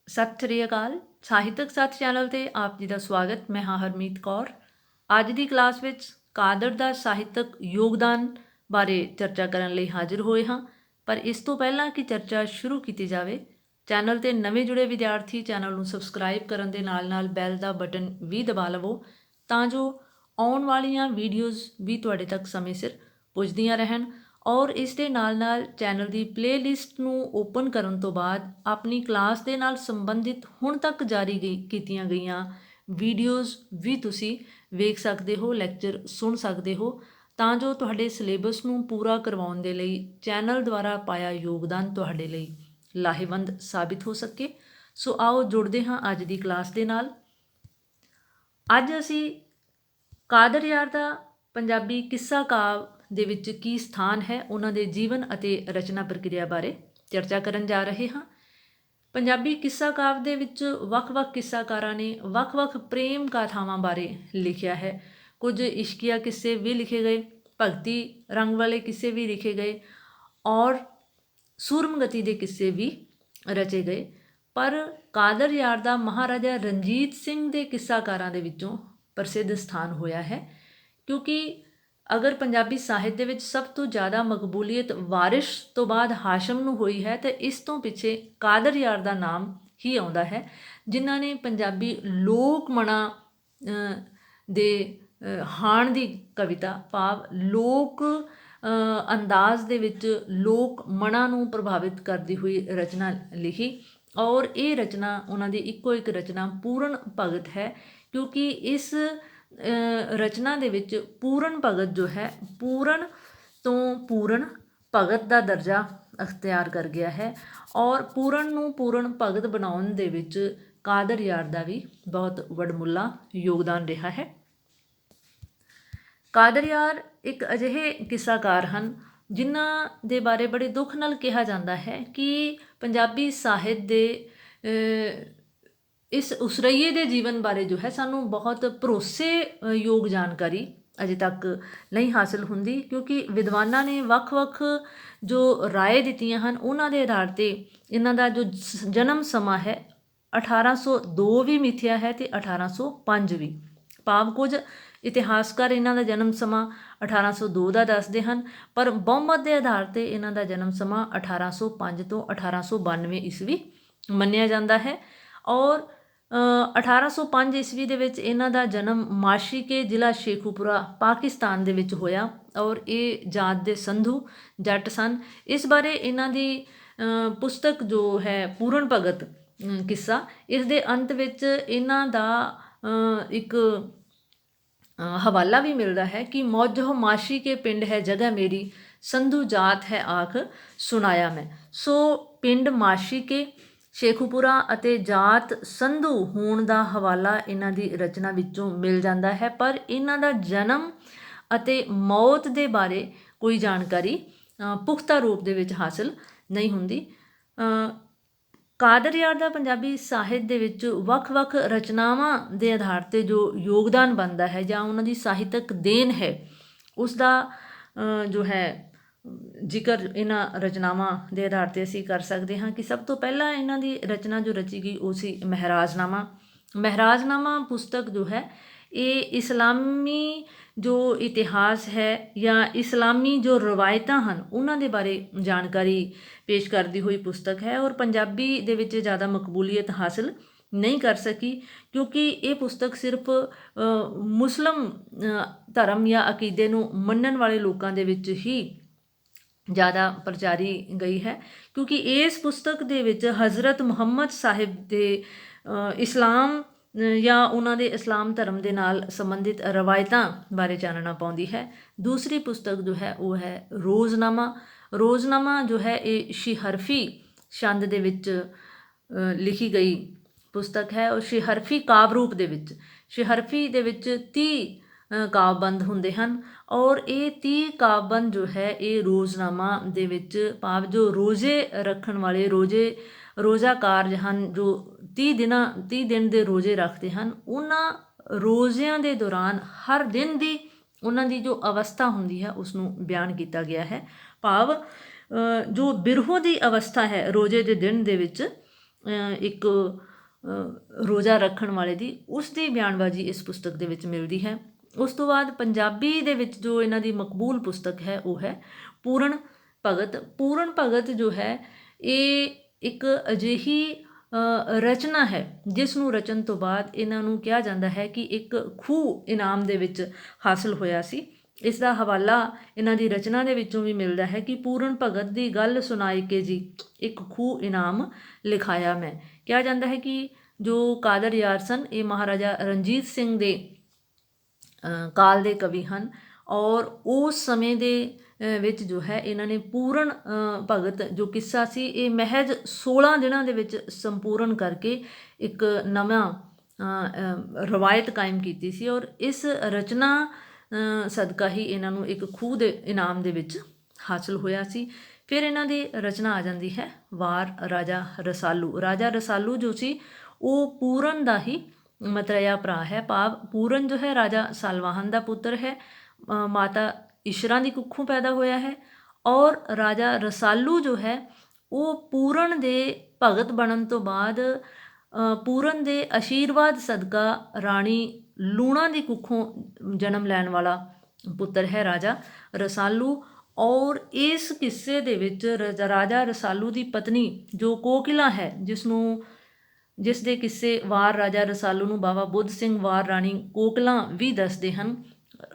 ਸਤਿ ਸ਼੍ਰੀ ਅਕਾਲ। ਸਾਹਿਤਕ ਸਾਥ ਚੈਨਲ 'ਤੇ ਆਪ ਜੀ ਦਾ ਸਵਾਗਤ। ਮੈਂ ਹਾਂ ਹਰਮੀਤ ਕੌਰ। ਅੱਜ ਦੀ ਕਲਾਸ ਵਿੱਚ ਕਾਦਰ ਦਾ ਸਾਹਿਤਕ ਯੋਗਦਾਨ ਬਾਰੇ ਚਰਚਾ ਕਰਨ ਲਈ ਹਾਜ਼ਰ ਹੋਏ ਹਾਂ। ਪਰ ਇਸ ਤੋਂ ਪਹਿਲਾਂ ਕਿ ਚਰਚਾ ਸ਼ੁਰੂ ਕੀਤੀ ਜਾਵੇ, ਚੈਨਲ 'ਤੇ ਨਵੇਂ ਜੁੜੇ ਵਿਦਿਆਰਥੀ ਚੈਨਲ ਨੂੰ ਸਬਸਕ੍ਰਾਈਬ ਕਰਨ ਦੇ ਨਾਲ ਬੈਲ ਦਾ ਬਟਨ ਵੀ ਦਬਾ ਲਵੋ ਤਾਂ ਜੋ ਆਉਣ ਵਾਲੀਆਂ ਵੀਡੀਓਜ਼ ਵੀ ਤੁਹਾਡੇ ਤੱਕ ਸਮੇਂ ਸਿਰ ਪੁੱਜਦੀਆਂ ਰਹਿਣ। ਔਰ ਇਸ ਦੇ ਨਾਲ ਚੈਨਲ ਦੀ ਪਲੇਲਿਸਟ ਨੂੰ ਓਪਨ ਕਰਨ ਤੋਂ ਬਾਅਦ ਆਪਣੀ ਕਲਾਸ ਦੇ ਨਾਲ ਸੰਬੰਧਿਤ ਹੁਣ ਤੱਕ ਜਾਰੀ ਕੀਤੀਆਂ ਗਈਆਂ ਵੀਡੀਓਜ਼ ਵੀ ਤੁਸੀਂ ਵੇਖ ਸਕਦੇ ਹੋ, ਲੈਕਚਰ ਸੁਣ ਸਕਦੇ ਹੋ, ਤਾਂ ਜੋ ਤੁਹਾਡੇ ਸਿਲੇਬਸ ਨੂੰ ਪੂਰਾ ਕਰਵਾਉਣ ਦੇ ਲਈ ਚੈਨਲ ਦੁਆਰਾ ਪਾਇਆ ਯੋਗਦਾਨ ਤੁਹਾਡੇ ਲਈ ਲਾਹੇਵੰਦ ਸਾਬਿਤ ਹੋ ਸਕੇ। ਸੋ ਆਓ ਜੁੜਦੇ ਹਾਂ ਅੱਜ ਦੀ ਕਲਾਸ ਦੇ ਨਾਲ। ਅੱਜ ਅਸੀਂ ਕਾਦਰ ਯਾਰ ਦਾ ਪੰਜਾਬੀ ਕਿੱਸਾ ਕਾਵਿ ਦੇ ਵਿੱਚ ਕੀ ਸਥਾਨ ਹੈ, ਉਹਨਾਂ ਦੇ ਜੀਵਨ ਅਤੇ ਰਚਨਾ ਪ੍ਰਕਿਰਿਆ ਬਾਰੇ ਚਰਚਾ ਕਰਨ ਜਾ ਰਹੇ ਹਾਂ। ਪੰਜਾਬੀ ਕਿੱਸਾ ਕਾਵਿ ਦੇ ਵਿੱਚ ਵੱਖ-ਵੱਖ ਕਿੱਸਾਕਾਰਾਂ ਨੇ ਵੱਖ-ਵੱਖ ਪ੍ਰੇਮ ਗਾਥਾਵਾਂ ਬਾਰੇ ਲਿਖਿਆ ਹੈ। ਕੁਝ ਇਸ਼ਕੀਆ ਕਿੱਸੇ ਵੀ ਲਿਖੇ ਗਏ, ਭਗਤੀ ਰੰਗ ਵਾਲੇ ਕਿੱਸੇ ਵੀ ਲਿਖੇ ਗਏ ਔਰ ਸੂਰਮਗਤੀ ਦੇ ਕਿੱਸੇ ਵੀ ਰਚੇ ਗਏ। ਪਰ ਕਾਦਰ ਯਾਰ ਦਾ ਮਹਾਰਾਜਾ ਰਣਜੀਤ ਸਿੰਘ ਦੇ ਕਿੱਸਾਕਾਰਾਂ ਦੇ ਵਿੱਚੋਂ ਪ੍ਰਸਿੱਧ ਸਥਾਨ ਹੋਇਆ ਹੈ, ਕਿਉਂਕਿ ਅਗਰ ਪੰਜਾਬੀ ਸਾਹਿਤ ਦੇ ਵਿੱਚ ਸਭ ਤੋਂ ਜ਼ਿਆਦਾ ਮਕਬੂਲੀਅਤ ਵਾਰਿਸ਼ ਤੋਂ ਬਾਅਦ ਹਾਸ਼ਮ ਨੂੰ ਹੋਈ ਹੈ ਤਾਂ ਇਸ ਤੋਂ ਪਿੱਛੇ ਕਾਦਰ ਯਾਰ ਦਾ ਨਾਮ ਹੀ ਆਉਂਦਾ ਹੈ, ਜਿਨ੍ਹਾਂ ਨੇ ਪੰਜਾਬੀ ਲੋਕ ਮਨਾਂ ਦੇ ਹਾਣ ਦੀ ਕਵਿਤਾ ਭਾਵ ਲੋਕ ਅੰਦਾਜ਼ ਦੇ ਵਿੱਚ ਲੋਕ ਮਨਾਂ ਨੂੰ ਪ੍ਰਭਾਵਿਤ ਕਰਦੀ ਹੋਈ ਰਚਨਾ ਲਿਖੀ। ਔਰ ਇਹ ਰਚਨਾ ਉਹਨਾਂ ਦੀ ਇੱਕੋ ਇੱਕ ਰਚਨਾ ਪੂਰਨ ਭਗਤ ਹੈ, ਕਿਉਂਕਿ ਇਸ ਰਚਨਾ ਦੇ ਵਿੱਚ ਪੂਰਨ ਭਗਤ ਜੋ ਹੈ ਪੂਰਨ ਤੋਂ ਪੂਰਨ ਭਗਤ ਦਾ ਦਰਜਾ ਅਖਤਿਆਰ ਕਰ ਗਿਆ ਹੈ। ਔਰ ਪੂਰਨ ਨੂੰ ਪੂਰਨ ਭਗਤ ਬਣਾਉਣ ਦੇ ਵਿੱਚ ਕਾਦਰ ਯਾਰ ਦਾ ਵੀ ਬਹੁਤ ਵਡਮੁੱਲਾ ਯੋਗਦਾਨ ਰਿਹਾ ਹੈ। ਕਾਦਰ ਯਾਰ ਇੱਕ ਅਜਿਹੇ ਕਿੱਸਾਕਾਰ ਹਨ ਜਿਨ੍ਹਾਂ ਦੇ ਬਾਰੇ ਬੜੇ ਦੁੱਖ ਨਾਲ ਕਿਹਾ ਜਾਂਦਾ ਹੈ ਕਿ ਪੰਜਾਬੀ ਸਾਹਿਤ ਦੇ ਇਸ ਉਸਰਈਏ ਦੇ ਜੀਵਨ ਬਾਰੇ ਜੋ ਹੈ ਸਾਨੂੰ ਬਹੁਤ ਭਰੋਸੇਯੋਗ ਜਾਣਕਾਰੀ ਅਜੇ ਤੱਕ ਨਹੀਂ ਹਾਸਿਲ ਹੁੰਦੀ, ਕਿਉਂਕਿ ਵਿਦਵਾਨਾਂ ਨੇ ਵੱਖ-ਵੱਖ ਜੋ ਰਾਏ ਦਿੱਤੀਆਂ ਹਨ ਉਹਨਾਂ ਦੇ ਆਧਾਰ 'ਤੇ ਇਹਨਾਂ ਦਾ ਜੋ ਜਨਮ ਸਮਾਂ ਹੈ 1802 ਵੀ ਮਿਥਿਆ ਹੈ ਅਤੇ 1805 ਵੀ, ਭਾਵ ਕੁਝ ਇਤਿਹਾਸਕਾਰ ਇਹਨਾਂ ਦਾ ਜਨਮ ਸਮਾਂ 1802 ਦਾ ਦੱਸਦੇ ਹਨ, ਪਰ ਬਹੁਮਤ ਦੇ ਆਧਾਰ 'ਤੇ ਇਹਨਾਂ ਦਾ ਜਨਮ ਸਮਾਂ 1805 ਤੋਂ 1892 ਈਸਵੀ ਮੰਨਿਆ ਜਾਂਦਾ ਹੈ। ਔਰ 1805 ਈਸਵੀ ਦੇ ਵਿੱਚ ਇਹਨਾਂ ਦਾ ਜਨਮ ਮਾਸ਼ੀਕੇ ਜ਼ਿਲ੍ਹਾ ਸ਼ੇਖੂਪੁਰਾ ਪਾਕਿਸਤਾਨ ਦੇ ਵਿੱਚ ਹੋਇਆ ਔਰ ਇਹ ਜਾਤ ਦੇ ਸੰਧੂ ਜੱਟ ਸਨ। ਇਸ ਬਾਰੇ ਇਹਨਾਂ ਦੀ ਪੁਸਤਕ ਜੋ ਹੈ ਪੂਰਨ ਭਗਤ ਕਿੱਸਾ, ਇਸ ਦੇ ਅੰਤ ਵਿੱਚ ਇਹਨਾਂ ਦਾ ਇੱਕ ਹਵਾਲਾ ਵੀ ਮਿਲਦਾ ਹੈ ਕਿ ਮੌਜੋ ਮਾਸ਼ੀ ਕੇ ਪਿੰਡ ਹੈ ਜਗ੍ਹਾ ਮੇਰੀ, ਸੰਧੂ ਜਾਤ ਹੈ ਆਖ ਸੁਣਾਇਆ ਮੈਂ। ਸੋ ਪਿੰਡ ਮਾਸ਼ੀ ਕੇ ਸ਼ੇਖੂਪੁਰਾ ਅਤੇ ਜਾਤ ਸੰਧੂ ਹੋਣ ਦਾ ਹਵਾਲਾ ਇਹਨਾਂ ਦੀ ਰਚਨਾ ਵਿੱਚੋਂ ਮਿਲ ਜਾਂਦਾ ਹੈ, ਪਰ ਇਹਨਾਂ ਦਾ ਜਨਮ ਅਤੇ ਮੌਤ ਦੇ ਬਾਰੇ ਕੋਈ ਜਾਣਕਾਰੀ ਪੁਖਤਾ ਰੂਪ ਦੇ ਵਿੱਚ ਹਾਸਿਲ ਨਹੀਂ ਹੁੰਦੀ। ਕਾਦਰ ਯਾਰ ਦਾ ਪੰਜਾਬੀ ਸਾਹਿਤ ਦੇ ਵਿੱਚ ਵੱਖ-ਵੱਖ ਰਚਨਾਵਾਂ ਦੇ ਆਧਾਰ 'ਤੇ ਜੋ ਯੋਗਦਾਨ ਬਣਦਾ ਹੈ ਜਾਂ ਉਹਨਾਂ ਦੀ ਸਾਹਿਤਕ ਦੇਣ ਹੈ, ਉਸ ਦਾ ਜੋ ਹੈ ਜ਼ਿਕਰ ਇਹਨਾਂ ਰਚਨਾਵਾਂ ਦੇ ਆਧਾਰ 'ਤੇ ਅਸੀਂ ਕਰ ਸਕਦੇ ਹਾਂ ਕਿ ਸਭ ਤੋਂ ਪਹਿਲਾਂ ਇਹਨਾਂ ਦੀ ਰਚਨਾ ਜੋ ਰਚੀ ਗਈ ਉਹ ਸੀ ਮਹਿਰਾਜਨਾਮਾ। ਮਹਿਰਾਜਨਾਮਾ ਪੁਸਤਕ ਜੋ ਹੈ ਇਹ ਇਸਲਾਮੀ ਜੋ ਇਤਿਹਾਸ ਹੈ ਜਾਂ ਇਸਲਾਮੀ ਜੋ ਰਵਾਇਤਾਂ ਹਨ ਉਹਨਾਂ ਦੇ ਬਾਰੇ ਜਾਣਕਾਰੀ ਪੇਸ਼ ਕਰਦੀ ਹੋਈ ਪੁਸਤਕ ਹੈ ਔਰ ਪੰਜਾਬੀ ਦੇ ਵਿੱਚ ਜ਼ਿਆਦਾ ਮਕਬੂਲੀਅਤ ਹਾਸਿਲ ਨਹੀਂ ਕਰ ਸਕੀ, ਕਿਉਂਕਿ ਇਹ ਪੁਸਤਕ ਸਿਰਫ ਮੁਸਲਿਮ ਧਰਮ ਜਾਂ ਅਕੀਦੇ ਨੂੰ ਮੰਨਣ ਵਾਲੇ ਲੋਕਾਂ ਦੇ ਵਿੱਚ ਹੀ ਜ਼ਿਆਦਾ ਪ੍ਰਚਾਰੀ ਗਈ ਹੈ, ਕਿਉਂਕਿ ਇਸ ਪੁਸਤਕ ਦੇ ਵਿੱਚ ਹਜ਼ਰਤ ਮੁਹੰਮਦ ਸਾਹਿਬ ਦੇ ਇਸਲਾਮ ਜਾਂ ਉਹਨਾਂ ਦੇ ਇਸਲਾਮ ਧਰਮ ਦੇ ਨਾਲ ਸੰਬੰਧਿਤ ਰਵਾਇਤਾਂ ਬਾਰੇ ਚਾਨਣਾ ਪਾਉਂਦੀ ਹੈ। ਦੂਸਰੀ ਪੁਸਤਕ ਜੋ ਹੈ ਉਹ ਹੈ ਰੋਜ਼ਨਾਮਾ। ਰੋਜ਼ਨਾਮਾ ਜੋ ਹੈ ਇਹ ਸ਼ਿਹਰਫੀ ਛੰਦ ਦੇ ਵਿੱਚ ਲਿਖੀ ਗਈ ਪੁਸਤਕ ਹੈ ਔਰ ਸ਼ਿਹਰਫੀ ਕਾਵਿ ਰੂਪ ਦੇ ਵਿੱਚ, ਸ਼ਿਹਰਫੀ ਦੇ ਵਿੱਚ 30 ਕਾਵਿਬੰਦ ਹੁੰਦੇ ਹਨ ਔਰ ਇਹ 30 ਕਾਵਿਬੰਦ ਜੋ ਹੈ ਇਹ ਰੋਜ਼ਨਾਮਾ ਦੇ ਵਿੱਚ ਭਾਵ ਜੋ ਰੋਜ਼ੇ ਰੱਖਣ ਵਾਲੇ ਰੋਜ਼ਾ ਕਾਰਜ ਹਨ, ਜੋ 30 ਦਿਨ ਦੇ ਰੋਜ਼ੇ ਰੱਖਦੇ ਹਨ, ਉਹਨਾਂ ਰੋਜ਼ਿਆਂ ਦੇ ਦੌਰਾਨ ਹਰ ਦਿਨ ਦੀ ਉਹਨਾਂ ਦੀ ਜੋ ਅਵਸਥਾ ਹੁੰਦੀ ਹੈ ਉਸ ਨੂੰ ਬਿਆਨ ਕੀਤਾ ਗਿਆ ਹੈ। ਭਾਵ ਜੋ ਬਿਰਹੋਂ ਦੀ ਅਵਸਥਾ ਹੈ ਰੋਜ਼ੇ ਦੇ ਦਿਨ ਦੇ ਵਿੱਚ ਇੱਕ ਰੋਜ਼ਾ ਰੱਖਣ ਵਾਲੇ ਦੀ, ਉਸ ਦੀ ਬਿਆਨਬਾਜ਼ੀ ਇਸ ਪੁਸਤਕ ਦੇ ਵਿੱਚ ਮਿਲਦੀ ਹੈ। ਉਸ ਤੋਂ ਬਾਅਦ ਪੰਜਾਬੀ ਦੇ ਵਿੱਚ ਜੋ ਇਹਨਾਂ ਦੀ ਮਕਬੂਲ ਪੁਸਤਕ ਹੈ ਉਹ ਹੈ ਪੂਰਨ ਭਗਤ। ਪੂਰਨ ਭਗਤ ਜੋ ਹੈ ਇਹ ਇੱਕ ਅਜਿਹੀ ਰਚਨਾ ਹੈ ਜਿਸ ਨੂੰ ਰਚਨ ਤੋਂ ਬਾਅਦ ਇਹਨਾਂ ਨੂੰ ਕਿਹਾ ਜਾਂਦਾ ਹੈ ਕਿ ਇੱਕ ਖੂਹ ਇਨਾਮ ਦੇ ਵਿੱਚ ਹਾਸਲ ਹੋਇਆ ਸੀ। ਇਸ ਦਾ ਹਵਾਲਾ ਇਹਨਾਂ ਦੀ ਰਚਨਾ ਦੇ ਵਿੱਚੋਂ ਵੀ ਮਿਲਦਾ ਹੈ ਕਿ ਪੂਰਨ ਭਗਤ ਦੀ ਗੱਲ ਸੁਣਾਈ ਕੇ ਜੀ ਇੱਕ ਖੂਹ ਇਨਾਮ ਲਿਖਾਇਆ ਮੈਂ। ਕਿਹਾ ਜਾਂਦਾ ਹੈ ਕਿ ਜੋ ਕਾਦਰ ਯਾਰ ਸਨ ਇਹ ਮਹਾਰਾਜਾ ਰਣਜੀਤ ਸਿੰਘ ਦੇ ਕਾਲ ਦੇ ਕਵੀ ਹਨ, ਔਰ ਉਸ ਸਮੇਂ ਦੇ ਵਿੱਚ ਜੋ ਹੈ ਇਹਨਾਂ ਨੇ ਪੂਰਨ ਭਗਤ ਜੋ ਕਿੱਸਾ ਸੀ ਇਹ ਮਹਿਜ 16 ਦਿਨਾਂ ਦੇ ਵਿੱਚ ਸੰਪੂਰਨ ਕਰਕੇ ਇੱਕ ਨਵਾਂ ਰਵਾਇਤ ਕਾਇਮ ਕੀਤੀ ਸੀ, ਔਰ ਇਸ ਰਚਨਾ ਸਦਕਾ ਹੀ ਇਹਨਾਂ ਨੂੰ ਇੱਕ ਖੂਹ ਦੇ ਇਨਾਮ ਦੇ ਵਿੱਚ ਹਾਸਲ ਹੋਇਆ ਸੀ। ਫਿਰ ਇਹਨਾਂ ਦੀ ਰਚਨਾ ਆ ਜਾਂਦੀ ਹੈ ਵਾਰ ਰਾਜਾ ਰਸਾਲੂ। ਰਾਜਾ ਰਸਾਲੂ ਜੋ ਸੀ ਉਹ ਪੂਰਨ ਦਾ ਹੀ ਮਤਰੇਆ ਭਰਾ ਹੈ, ਭਾਵ ਪੂਰਨ ਜੋ ਹੈ ਰਾਜਾ ਸਾਲਵਾਹਨ ਦਾ ਪੁੱਤਰ ਹੈ, ਮਾਤਾ ਇਸ਼ਰਾ ਦੀ ਕੁੱਖੋਂ ਪੈਦਾ ਹੋਇਆ ਹੈ, ਔਰ ਰਾਜਾ ਰਸਾਲੂ ਜੋ ਹੈ ਉਹ ਪੂਰਨ ਦੇ ਭਗਤ ਬਣਨ ਤੋਂ ਬਾਅਦ ਪੂਰਨ ਦੇ ਆਸ਼ੀਰਵਾਦ ਸਦਕਾ ਰਾਣੀ ਲੂਣਾ ਦੀ ਕੁੱਖੋਂ ਜਨਮ ਲੈਣ ਵਾਲਾ ਪੁੱਤਰ ਹੈ ਰਾਜਾ ਰਸਾਲੂ। ਔਰ ਇਸ ਕਿੱਸੇ ਦੇ ਵਿੱਚ ਰਾਜਾ ਰਸਾਲੂ ਦੀ ਪਤਨੀ ਜੋ ਕੋਕਿਲਾ ਹੈ, ਜਿਸ ਦੇ ਕਿੱਸੇ ਵਾਰ ਰਾਜਾ ਰਸਾਲੂ ਨੂੰ ਬਾਬਾ ਬੁੱਧ ਸਿੰਘ ਵਾਰ ਰਾਣੀ ਕੋਕਲਾਂ ਵੀ ਦੱਸਦੇ ਹਨ।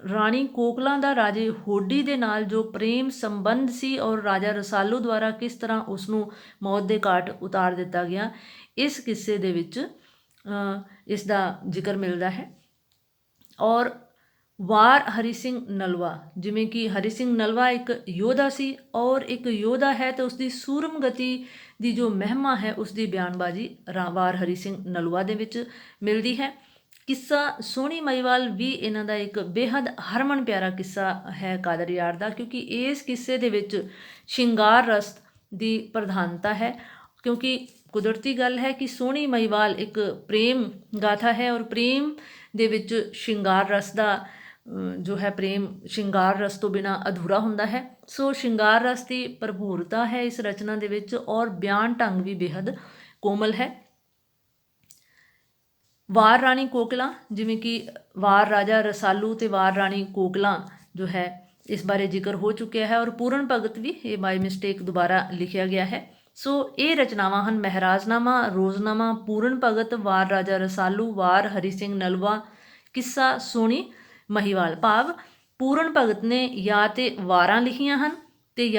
ਰਾਣੀ ਕੋਕਲਾਂ ਦਾ ਰਾਜੇ ਹੋਡੀ ਦੇ ਨਾਲ ਜੋ ਪ੍ਰੇਮ ਸੰਬੰਧ ਸੀ ਔਰ ਰਾਜਾ ਰਸਾਲੂ ਦੁਆਰਾ ਕਿਸ ਤਰ੍ਹਾਂ ਉਸ ਨੂੰ ਮੌਤ ਦੇ ਘਾਟ ਉਤਾਰ ਦਿੱਤਾ ਗਿਆ, ਇਸ ਕਿੱਸੇ ਦੇ ਵਿੱਚ ਇਸ ਦਾ ਜ਼ਿਕਰ ਮਿਲਦਾ ਹੈ। ਔਰ ਵਾਰ ਹਰੀ ਸਿੰਘ ਨਲਵਾ, ਜਿਵੇਂ ਕਿ ਹਰੀ ਸਿੰਘ ਨਲਵਾ ਇੱਕ ਯੋਧਾ ਸੀ ਔਰ ਇੱਕ ਯੋਧਾ ਹੈ ਤੇ ਉਸਦੀ ਸੂਰਮਗਤੀ ਦੀ ਜੋ ਮਹਿਮਾ ਹੈ ਉਸ ਦੀ ਬਿਆਨਬਾਜ਼ੀ ਵਾਰ ਹਰੀ ਸਿੰਘ ਨਲਵਾ ਦੇ ਵਿੱਚ ਮਿਲਦੀ ਹੈ। ਕਿੱਸਾ ਸੋਹਣੀ ਮਹੀਵਾਲ ਵੀ ਇਹਨਾਂ ਦਾ ਇੱਕ ਬੇਹੱਦ ਹਰਮਨ ਪਿਆਰਾ ਕਿੱਸਾ ਹੈ ਕਾਦਰ ਯਾਰ ਦਾ, ਕਿਉਂਕਿ ਇਸ ਕਿੱਸੇ ਦੇ ਵਿੱਚ ਸ਼ਿੰਗਾਰ ਰਸ ਦੀ ਪ੍ਰਧਾਨਤਾ ਹੈ, ਕਿਉਂਕਿ ਕੁਦਰਤੀ ਗੱਲ ਹੈ ਕਿ ਸੋਹਣੀ ਮਹੀਵਾਲ ਇੱਕ ਪ੍ਰੇਮ ਗਾਥਾ ਹੈ ਔਰ ਪ੍ਰੇਮ ਦੇ ਵਿੱਚ ਸ਼ਿੰਗਾਰ ਰਸ ਦਾ ਜੋ ਹੈ ਪ੍ਰੇਮ ਸ਼ਿੰਗਾਰ ਰਸ ਤੋਂ ਬਿਨਾਂ ਅਧੂਰਾ ਹੁੰਦਾ ਹੈ। ਸੋ ਸ਼ਿੰਗਾਰ ਰਸ ਦੀ ਭਰਪੂਰਤਾ ਹੈ ਇਸ ਰਚਨਾ ਦੇ ਵਿੱਚ ਔਰ ਬਿਆਨ ਢੰਗ ਵੀ ਬੇਹੱਦ ਕੋਮਲ ਹੈ। ਵਾਰ ਰਾਣੀ ਕੋਕਲਾਂ, ਜਿਵੇਂ ਕਿ ਵਾਰ ਰਾਜਾ ਰਸਾਲੂ ਤੇ ਵਾਰ ਰਾਣੀ ਕੋਕਲਾਂ ਜੋ ਹੈ ਇਸ ਬਾਰੇ ਜ਼ਿਕਰ ਹੋ ਚੁੱਕਿਆ ਹੈ, ਔਰ ਪੂਰਨ ਭਗਤ ਵੀ ਇਹ ਬਾਈ ਮਿਸਟੇਕ ਦੁਬਾਰਾ ਲਿਖਿਆ ਗਿਆ ਹੈ। ਸੋ ਇਹ ਰਚਨਾਵਾਂ ਹਨ ਮਹਿਰਾਜਨਾਮਾ, ਰੋਜ਼ਨਾਮਾ, ਪੂਰਨ ਭਗਤ, ਵਾਰ ਰਾਜਾ ਰਸਾਲੂ, ਵਾਰ ਹਰੀ ਸਿੰਘ ਨਲਵਾ, ਕਿੱਸਾ ਸੋਹਣੀ ਮਹੀਵਾਲ। ਭਾਵ ਪੂਰਨ ਭਗਤ ਨੇ ਜਾਂ ਤੇ ਵਾਰਾਂ ਲਿਖੀਆਂ ਹਨ ਤੇ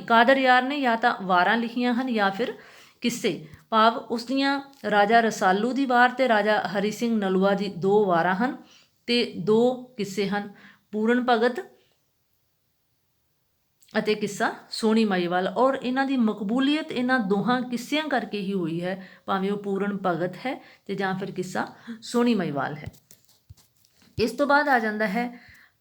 ਕਾਦਰ ਯਾਰ ਨੇ ਜਾਂ ਤਾਂ ਵਾਰਾਂ ਲਿਖੀਆਂ ਹਨ ਜਾਂ ਫਿਰ ਕਿੱਸੇ, ਭਾਵ ਉਸ ਦੀਆਂ ਰਾਜਾ ਰਸਾਲੂ ਦੀ ਵਾਰ ਤੇ ਰਾਜਾ ਹਰੀ ਸਿੰਘ ਨਲੂਆ ਦੀ 2 ਵਾਰਾਂ ਹਨ ਤੇ 2 ਕਿੱਸੇ ਹਨ, ਪੂਰਨ ਭਗਤ ਅਤੇ ਕਿੱਸਾ ਸੋਹਣੀ ਮਹੀਵਾਲ। ਔਰ ਇਹਨਾਂ ਦੀ ਮਕਬੂਲੀਅਤ ਇਹਨਾਂ ਦੋਹਾਂ ਕਿੱਸਿਆਂ ਕਰਕੇ ਹੀ ਹੋਈ ਹੈ, ਭਾਵੇਂ ਉਹ ਪੂਰਨ ਭਗਤ ਹੈ ਤੇ ਜਾਂ ਫਿਰ ਕਿੱਸਾ ਸੋਹਣੀ ਮਹੀਵਾਲ ਹੈ। ਇਸ ਤੋਂ ਬਾਅਦ ਆ ਜਾਂਦਾ ਹੈ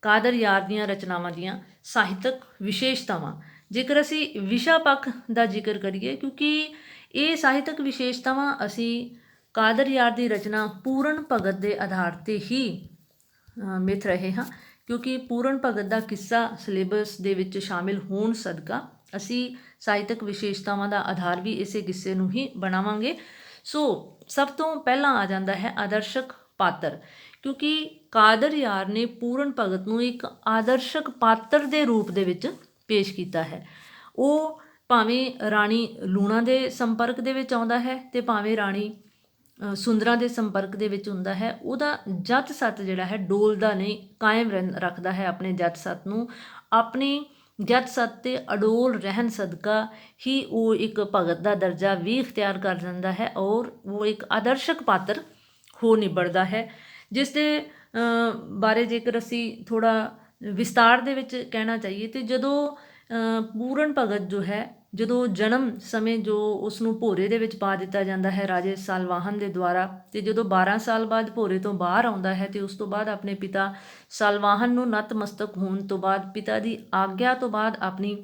ਕਾਦਰ ਯਾਰ ਦੀਆਂ ਰਚਨਾਵਾਂ ਦੀਆਂ ਸਾਹਿਤਕ ਵਿਸ਼ੇਸ਼ਤਾਵਾਂ। ਜੇਕਰ ਅਸੀਂ ਵਿਸ਼ਾ ਪੱਖ ਦਾ ਜ਼ਿਕਰ ਕਰੀਏ, ਕਿਉਂਕਿ ਇਹ ਸਾਹਿਤਕ ਵਿਸ਼ੇਸ਼ਤਾਵਾਂ ਅਸੀਂ ਕਾਦਰ ਯਾਰ ਦੀ ਰਚਨਾ ਪੂਰਨ ਭਗਤ ਦੇ ਆਧਾਰ 'ਤੇ ਹੀ ਮਿਥ ਰਹੇ ਹਾਂ, ਕਿਉਂਕਿ ਪੂਰਨ ਭਗਤ ਦਾ ਕਿੱਸਾ ਸਿਲੇਬਸ ਦੇ ਵਿੱਚ ਸ਼ਾਮਿਲ ਹੋਣ ਸਦਕਾ ਅਸੀਂ ਸਾਹਿਤਕ ਵਿਸ਼ੇਸ਼ਤਾਵਾਂ ਦਾ ਆਧਾਰ ਵੀ ਇਸੇ ਕਿੱਸੇ ਨੂੰ ਹੀ ਬਣਾਵਾਂਗੇ। ਸੋ ਸਭ ਤੋਂ ਪਹਿਲਾਂ ਆ ਜਾਂਦਾ ਹੈ ਆਦਰਸ਼ਕ ਪਾਤਰ, ਕਿਉਂਕਿ ਕਾਦਰ ਯਾਰ ਨੇ ਪੂਰਨ ਭਗਤ ਨੂੰ ਇੱਕ ਆਦਰਸ਼ਕ ਪਾਤਰ ਦੇ ਰੂਪ ਦੇ ਵਿੱਚ ਪੇਸ਼ ਕੀਤਾ ਹੈ। ਉਹ ਭਾਵੇਂ ਰਾਣੀ ਲੂਣਾ ਦੇ ਸੰਪਰਕ ਦੇ ਵਿੱਚ ਆਉਂਦਾ ਹੈ ਤੇ ਭਾਵੇਂ ਰਾਣੀ ਸੁੰਦਰਾਂ ਦੇ ਸੰਪਰਕ ਦੇ ਵਿੱਚ ਹੁੰਦਾ ਹੈ, ਉਹਦਾ ਜੱਤ ਸੱਤ ਜਿਹੜਾ ਹੈ ਡੋਲਦਾ ਨਹੀਂ, ਕਾਇਮ ਰੱਖਦਾ ਹੈ ਆਪਣੇ ਜੱਤ ਸੱਤ ਨੂੰ। ਆਪਣੀ ਜੱਤ ਸੱਤ 'ਤੇ ਅਡੋਲ ਰਹਿਣ ਸਦਕਾ ਹੀ ਉਹ ਇੱਕ ਭਗਤ ਦਾ ਦਰਜਾ ਵੀ ਇਖਤਿਆਰ ਕਰ ਜਾਂਦਾ ਹੈ ਔਰ ਉਹ ਇੱਕ ਆਦਰਸ਼ਕ ਪਾਤਰ ਹੋ ਨਿਬੜਦਾ ਹੈ, ਜਿਸ ਦੇ ਬਾਰੇ ਜੇਕਰ ਅਸੀਂ ਥੋੜ੍ਹਾ ਵਿਸਤਾਰ ਦੇ ਵਿੱਚ ਕਹਿਣਾ ਚਾਹੀਏ ਤੇ ਜਦੋਂ ਪੂਰਨ ਭਗਤ ਜੋ ਹੈ, ਜਦੋਂ ਜਨਮ ਸਮੇਂ ਜੋ ਉਸ ਨੂੰ ਭੋਰੇ ਦੇ ਵਿੱਚ ਪਾ ਦਿੱਤਾ ਜਾਂਦਾ ਹੈ ਰਾਜੇ ਸਾਲਵਾਹਨ ਦੇ ਦੁਆਰਾ, ਤੇ ਜਦੋਂ 12 ਸਾਲ ਬਾਅਦ ਭੋਰੇ ਤੋਂ ਬਾਹਰ ਆਉਂਦਾ ਹੈ ਤੇ ਉਸ ਤੋਂ ਬਾਅਦ ਆਪਣੇ ਪਿਤਾ ਸਾਲਵਾਹਨ ਨੂੰ ਨਤਮਸਤਕ ਹੋਣ ਤੋਂ ਬਾਅਦ, ਪਿਤਾ ਦੀ ਆਗਿਆ ਤੋਂ ਬਾਅਦ ਆਪਣੀ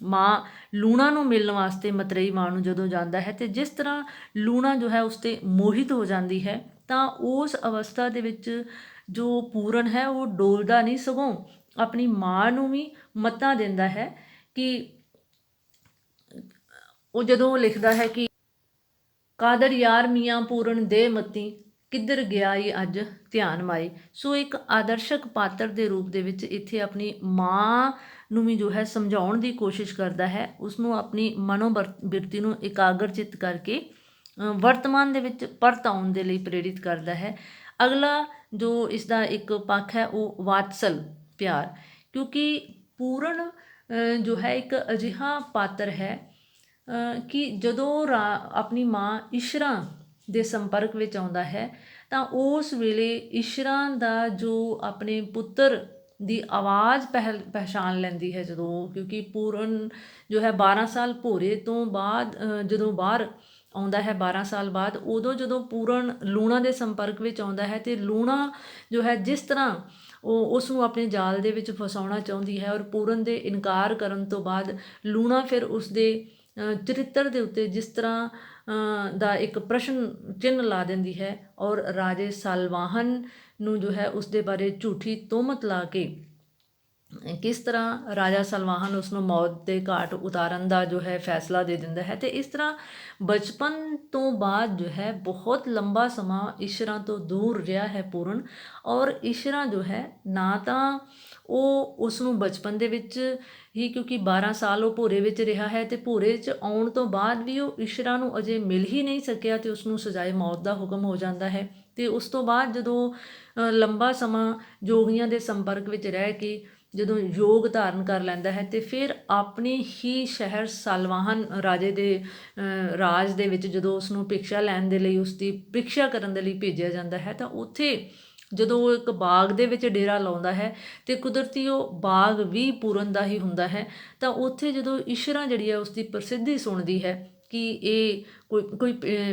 ਮਾਂ ਲੂਣਾ ਨੂੰ ਮਿਲਣ ਵਾਸਤੇ ਮਤਰੇਈ ਮਾਂ ਨੂੰ ਜਦੋਂ ਜਾਂਦਾ ਹੈ ਤੇ ਜਿਸ ਤਰ੍ਹਾਂ ਲੂਣਾ ਜੋ ਹੈ ਉਸ 'ਤੇ ਮੋਹਿਤ ਹੋ ਜਾਂਦੀ ਹੈ, ਤਾਂ ਉਸ ਅਵਸਥਾ ਦੇ ਵਿੱਚ ਜੋ ਪੂਰਨ ਹੈ ਉਹ ਡੋਲਦਾ ਨਹੀਂ, ਸਗੋਂ ਆਪਣੀ ਮਾਂ ਨੂੰ ਵੀ ਮੱਤਾਂ ਦਿੰਦਾ ਹੈ ਕਿ ਉਹ ਜਦੋਂ ਲਿਖਦਾ ਹੈ ਕਿ ਕਾਦਰ ਯਾਰ ਮੀਆਂ ਪੂਰਨ ਦੇ ਮਤੀ, ਕਿੱਧਰ ਗਿਆ ਈ ਅੱਜ ਧਿਆਨ ਮਾਈ। ਸੋ ਇੱਕ ਆਦਰਸ਼ਕ ਪਾਤਰ ਦੇ ਰੂਪ ਦੇ ਵਿੱਚ ਇੱਥੇ ਆਪਣੀ ਮਾਂ ਨੂੰ ਵੀ ਜੋ ਹੈ ਸਮਝਾਉਣ ਦੀ ਕੋਸ਼ਿਸ਼ ਕਰਦਾ ਹੈ, ਉਸਨੂੰ ਆਪਣੀ ਮਨੋਬਿਰਤੀ ਨੂੰ ਇਕਾਗਰਚਿਤ ਕਰਕੇ ਵਰਤਮਾਨ ਦੇ ਵਿੱਚ ਪਰਤ ਆਉਣ ਦੇ ਲਈ ਪ੍ਰੇਰਿਤ ਕਰਦਾ ਹੈ। ਅਗਲਾ ਜੋ ਇਸ ਦਾ ਇੱਕ ਪੱਖ ਹੈ ਉਹ ਵਾਤਸਲ ਪਿਆਰ, ਕਿਉਂਕਿ ਪੂਰਨ ਜੋ ਹੈ ਇੱਕ ਅਜਿਹਾ ਪਾਤਰ ਹੈ ਕਿ ਜਦੋਂ ਆਪਣੀ ਮਾਂ ਇਸ਼ਰਾ ਦੇ ਸੰਪਰਕ ਵਿੱਚ ਆਉਂਦਾ ਹੈ ਤਾਂ ਉਸ ਵੇਲੇ ਇਸ਼ਰਾ ਦਾ ਜੋ ਆਪਣੇ ਪੁੱਤਰ ਦੀ ਆਵਾਜ਼ ਪਹਿਚਾਣ ਲੈਂਦੀ ਹੈ ਜਦੋਂ, ਕਿਉਂਕਿ ਪੂਰਨ ਜੋ ਹੈ 12 ਸਾਲ ਭੋਰੇ ਤੋਂ ਬਾਅਦ ਜਦੋਂ ਬਾਹਰ ਆਉਂਦਾ ਹੈ 12 ਸਾਲ ਬਾਅਦ, ਉਦੋਂ ਜਦੋਂ ਪੂਰਨ ਲੂਣਾ ਦੇ ਸੰਪਰਕ ਵਿੱਚ ਆਉਂਦਾ ਹੈ ਅਤੇ ਲੂਣਾ ਜੋ ਹੈ ਜਿਸ ਤਰ੍ਹਾਂ ਉਹ ਉਸ ਨੂੰ ਆਪਣੇ ਜਾਲ ਦੇ ਵਿੱਚ ਫਸਾਉਣਾ ਚਾਹੁੰਦੀ ਹੈ ਔਰ ਪੂਰਨ ਦੇ ਇਨਕਾਰ ਕਰਨ ਤੋਂ ਬਾਅਦ ਲੂਣਾ ਫਿਰ ਉਸ ਦੇ ਚਰਿੱਤਰ ਦੇ ਉੱਤੇ ਜਿਸ ਤਰ੍ਹਾਂ ਦਾ ਇੱਕ ਪ੍ਰਸ਼ਨ ਚਿੰਨ੍ਹ ਲਾ ਦਿੰਦੀ ਹੈ ਔਰ ਰਾਜੇ ਸਲਵਾਹਨ ਨੂੰ ਜੋ ਹੈ ਉਸ ਦੇ ਬਾਰੇ ਝੂਠੀ ਤੋਹਮਤ ਲਾ ਕੇ ਕਿਸ ਤਰ੍ਹਾਂ ਰਾਜਾ ਸਲਵਾਹਨ ਉਸ ਨੂੰ ਮੌਤ ਦੇ ਘਾਟ ਉਤਾਰਨ ਦਾ ਜੋ ਹੈ ਫੈਸਲਾ ਦੇ ਦਿੰਦਾ ਹੈ। ਅਤੇ ਇਸ ਤਰ੍ਹਾਂ ਬਚਪਨ ਤੋਂ ਬਾਅਦ ਜੋ ਹੈ ਬਹੁਤ ਲੰਬਾ ਸਮਾਂ ਇਸ਼ਰਾ ਤੋਂ ਦੂਰ ਰਿਹਾ ਹੈ ਪੂਰਨ, ਔਰ ਇਸ਼ਰਾ ਜੋ ਹੈ ਨਾ ਤਾਂ ਉਹ ਉਸ ਨੂੰ ਬਚਪਨ ਦੇ ਵਿੱਚ ਹੀ, ਕਿਉਂਕਿ 12 ਸਾਲ ਉਹ ਭੋਰੇ ਵਿੱਚ ਰਿਹਾ ਹੈ ਅਤੇ ਭੋਰੇ 'ਚ ਆਉਣ ਤੋਂ ਬਾਅਦ ਵੀ ਉਹ ਇਸ਼ਰਾ ਨੂੰ ਅਜੇ ਮਿਲ ਹੀ ਨਹੀਂ ਸਕਿਆ ਅਤੇ ਉਸ ਨੂੰ ਸਜ਼ਾਏ ਮੌਤ ਦਾ ਹੁਕਮ ਹੋ ਜਾਂਦਾ ਹੈ। ਅਤੇ ਉਸ ਤੋਂ ਬਾਅਦ ਜਦੋਂ ਲੰਬਾ ਸਮਾਂ ਜੋਗੀਆਂ ਦੇ ਸੰਪਰਕ ਵਿੱਚ ਰਹਿ ਕੇ ਜਦੋਂ ਯੋਗ ਧਾਰਨ ਕਰ ਲੈਂਦਾ ਹੈ ਅਤੇ ਫਿਰ ਆਪਣੇ ਹੀ ਸ਼ਹਿਰ ਸਲਵਾਹਨ ਰਾਜੇ ਦੇ ਰਾਜ ਦੇ ਵਿੱਚ ਜਦੋਂ ਉਸ ਨੂੰ ਭਿਕਸ਼ਾ ਲੈਣ ਦੇ ਲਈ ਉਸ ਦੀ ਪ੍ਰੀਖਿਆ ਕਰਨ ਦੇ ਲਈ ਭੇਜਿਆ ਜਾਂਦਾ ਹੈ ਤਾਂ ਉੱਥੇ ਜਦੋਂ ਉਹ ਇੱਕ ਬਾਗ ਦੇ ਵਿੱਚ ਡੇਰਾ ਲਾਉਂਦਾ ਹੈ ਅਤੇ ਕੁਦਰਤੀ ਉਹ ਬਾਗ ਵੀ ਪੂਰਨ ਦਾ ਹੀ ਹੁੰਦਾ ਹੈ, ਤਾਂ ਉੱਥੇ ਜਦੋਂ ਇਸ਼ਰਾ ਜਿਹੜੀ ਹੈ ਉਸ ਦੀ ਪ੍ਰਸਿੱਧੀ ਸੁਣਦੀ ਹੈ ਕਿ ਇਹ ਕੋਈ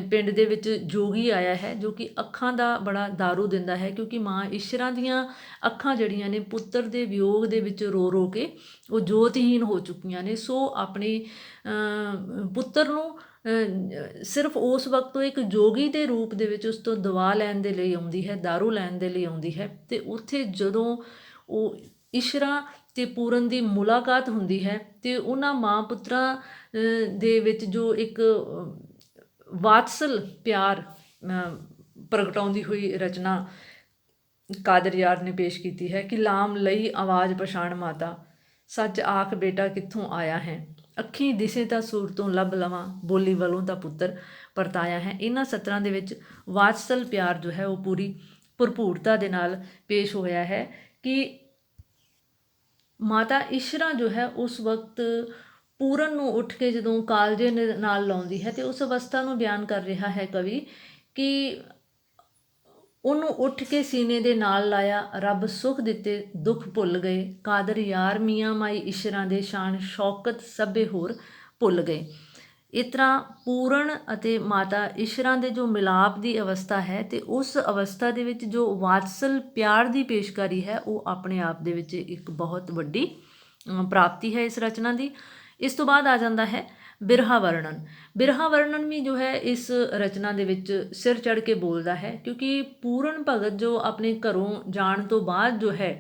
ਪਿੰਡ ਦੇ ਵਿੱਚ ਜੋਗੀ ਆਇਆ ਹੈ ਜੋ ਕਿ ਅੱਖਾਂ ਦਾ ਬੜਾ ਦਾਰੂ ਦਿੰਦਾ ਹੈ, ਕਿਉਂਕਿ ਮਾਂ ਇਸ਼ਰਾ ਦੀਆਂ ਅੱਖਾਂ ਜਿਹੜੀਆਂ ਨੇ ਪੁੱਤਰ ਦੇ ਵਿਯੋਗ ਦੇ ਵਿੱਚ ਰੋ ਰੋ ਕੇ ਉਹ ਜੋਤਹੀਨ ਹੋ ਚੁੱਕੀਆਂ ਨੇ। ਸੋ ਆਪਣੇ ਪੁੱਤਰ ਨੂੰ ਸਿਰਫ ਉਸ ਵਕਤ ਉਹ ਇੱਕ ਜੋਗੀ ਦੇ ਰੂਪ ਦੇ ਵਿੱਚ ਉਸ ਤੋਂ ਦਵਾ ਲੈਣ ਦੇ ਲਈ ਆਉਂਦੀ ਹੈ, ਦਾਰੂ ਲੈਣ ਦੇ ਲਈ ਆਉਂਦੀ ਹੈ। ਅਤੇ ਉੱਥੇ ਜਦੋਂ ਉਹ ਇਸ਼ਰਾ ਅਤੇ ਪੂਰਨ ਦੀ ਮੁਲਾਕਾਤ ਹੁੰਦੀ ਹੈ ਅਤੇ ਉਹਨਾਂ ਮਾਂ ਪੁੱਤਰਾਂ ਦੇ ਵਿੱਚ ਜੋ ਇੱਕ ਵਾਤਸਲ ਪਿਆਰ ਪ੍ਰਗਟਾਉਂਦੀ ਹੋਈ ਰਚਨਾ ਕਾਦਰ ਯਾਰ ਨੇ ਪੇਸ਼ ਕੀਤੀ ਹੈ ਕਿ ਲਾਮ ਲਈ ਆਵਾਜ਼ ਪਛਾਣ ਮਾਤਾ, ਸੱਚ ਆਖ ਬੇਟਾ ਕਿੱਥੋਂ ਆਇਆ ਹੈ, ਅੱਖੀਂ ਦਿਸੇ ਤਾਂ ਸੂਰ ਤੋਂ ਲੱਭ ਲਵਾਂ, ਬੋਲੀ ਵੱਲੋਂ ਤਾਂ ਪੁੱਤਰ ਪਰਤਾਇਆ ਹੈ। ਇਹਨਾਂ ਸਤਰਾਂ ਦੇ ਵਿੱਚ ਵਾਤਸਲ ਪਿਆਰ ਜੋ ਹੈ ਉਹ ਪੂਰੀ ਭਰਪੂਰਤਾ ਦੇ ਨਾਲ ਪੇਸ਼ ਹੋਇਆ ਹੈ ਕਿ ਮਾਤਾ ਇਸ਼ਰਾ ਜੋ ਹੈ ਉਸ ਵਕਤ ਪੂਰਨ ਨੂੰ ਉੱਠ ਕੇ ਜਦੋਂ ਕਾਲਜੇ ਨਾਲ ਲਾਉਂਦੀ ਹੈ ਅਤੇ ਉਸ ਅਵਸਥਾ ਨੂੰ ਬਿਆਨ ਕਰ ਰਿਹਾ ਹੈ ਕਵੀ ਕਿ ਉਹਨੂੰ ਉੱਠ ਕੇ ਸੀਨੇ ਦੇ ਨਾਲ ਲਾਇਆ, ਰੱਬ ਸੁੱਖ ਦਿੱਤੇ ਦੁੱਖ ਭੁੱਲ ਗਏ, ਕਾਦਰ ਯਾਰ ਮੀਆਂ ਮਾਈ ਇਸ਼ਰਾ ਦੇ ਸ਼ਾਨ ਸ਼ੌਕਤ ਸਭੇ ਹੋਰ ਭੁੱਲ ਗਏ। ਇਸ ਤਰ੍ਹਾਂ ਪੂਰਨ ਅਤੇ ਮਾਤਾ ਇਸ਼ਰਾ ਦੇ ਜੋ ਮਿਲਾਪ ਦੀ ਅਵਸਥਾ ਹੈ ਅਤੇ ਉਸ ਅਵਸਥਾ ਦੇ ਵਿੱਚ ਜੋ ਵਾਤਸਲ ਪਿਆਰ ਦੀ ਪੇਸ਼ਕਾਰੀ ਹੈ ਉਹ ਆਪਣੇ ਆਪ ਦੇ ਵਿੱਚ ਇੱਕ ਬਹੁਤ ਵੱਡੀ ਪ੍ਰਾਪਤੀ ਹੈ ਇਸ ਰਚਨਾ ਦੀ। ਇਸ ਤੋਂ ਬਾਅਦ ਆ ਜਾਂਦਾ ਹੈ ਬਿਰਹਾ ਵਰਣਨ। ਬਿਰਹਾ ਵਰਣਨ ਵੀ ਜੋ ਹੈ ਇਸ ਰਚਨਾ ਦੇ ਵਿੱਚ ਸਿਰ ਚੜ੍ਹ ਕੇ ਬੋਲਦਾ ਹੈ, ਕਿਉਂਕਿ ਪੂਰਨ ਭਗਤ ਜੋ ਆਪਣੇ ਘਰੋਂ ਜਾਣ ਤੋਂ ਬਾਅਦ ਜੋ ਹੈ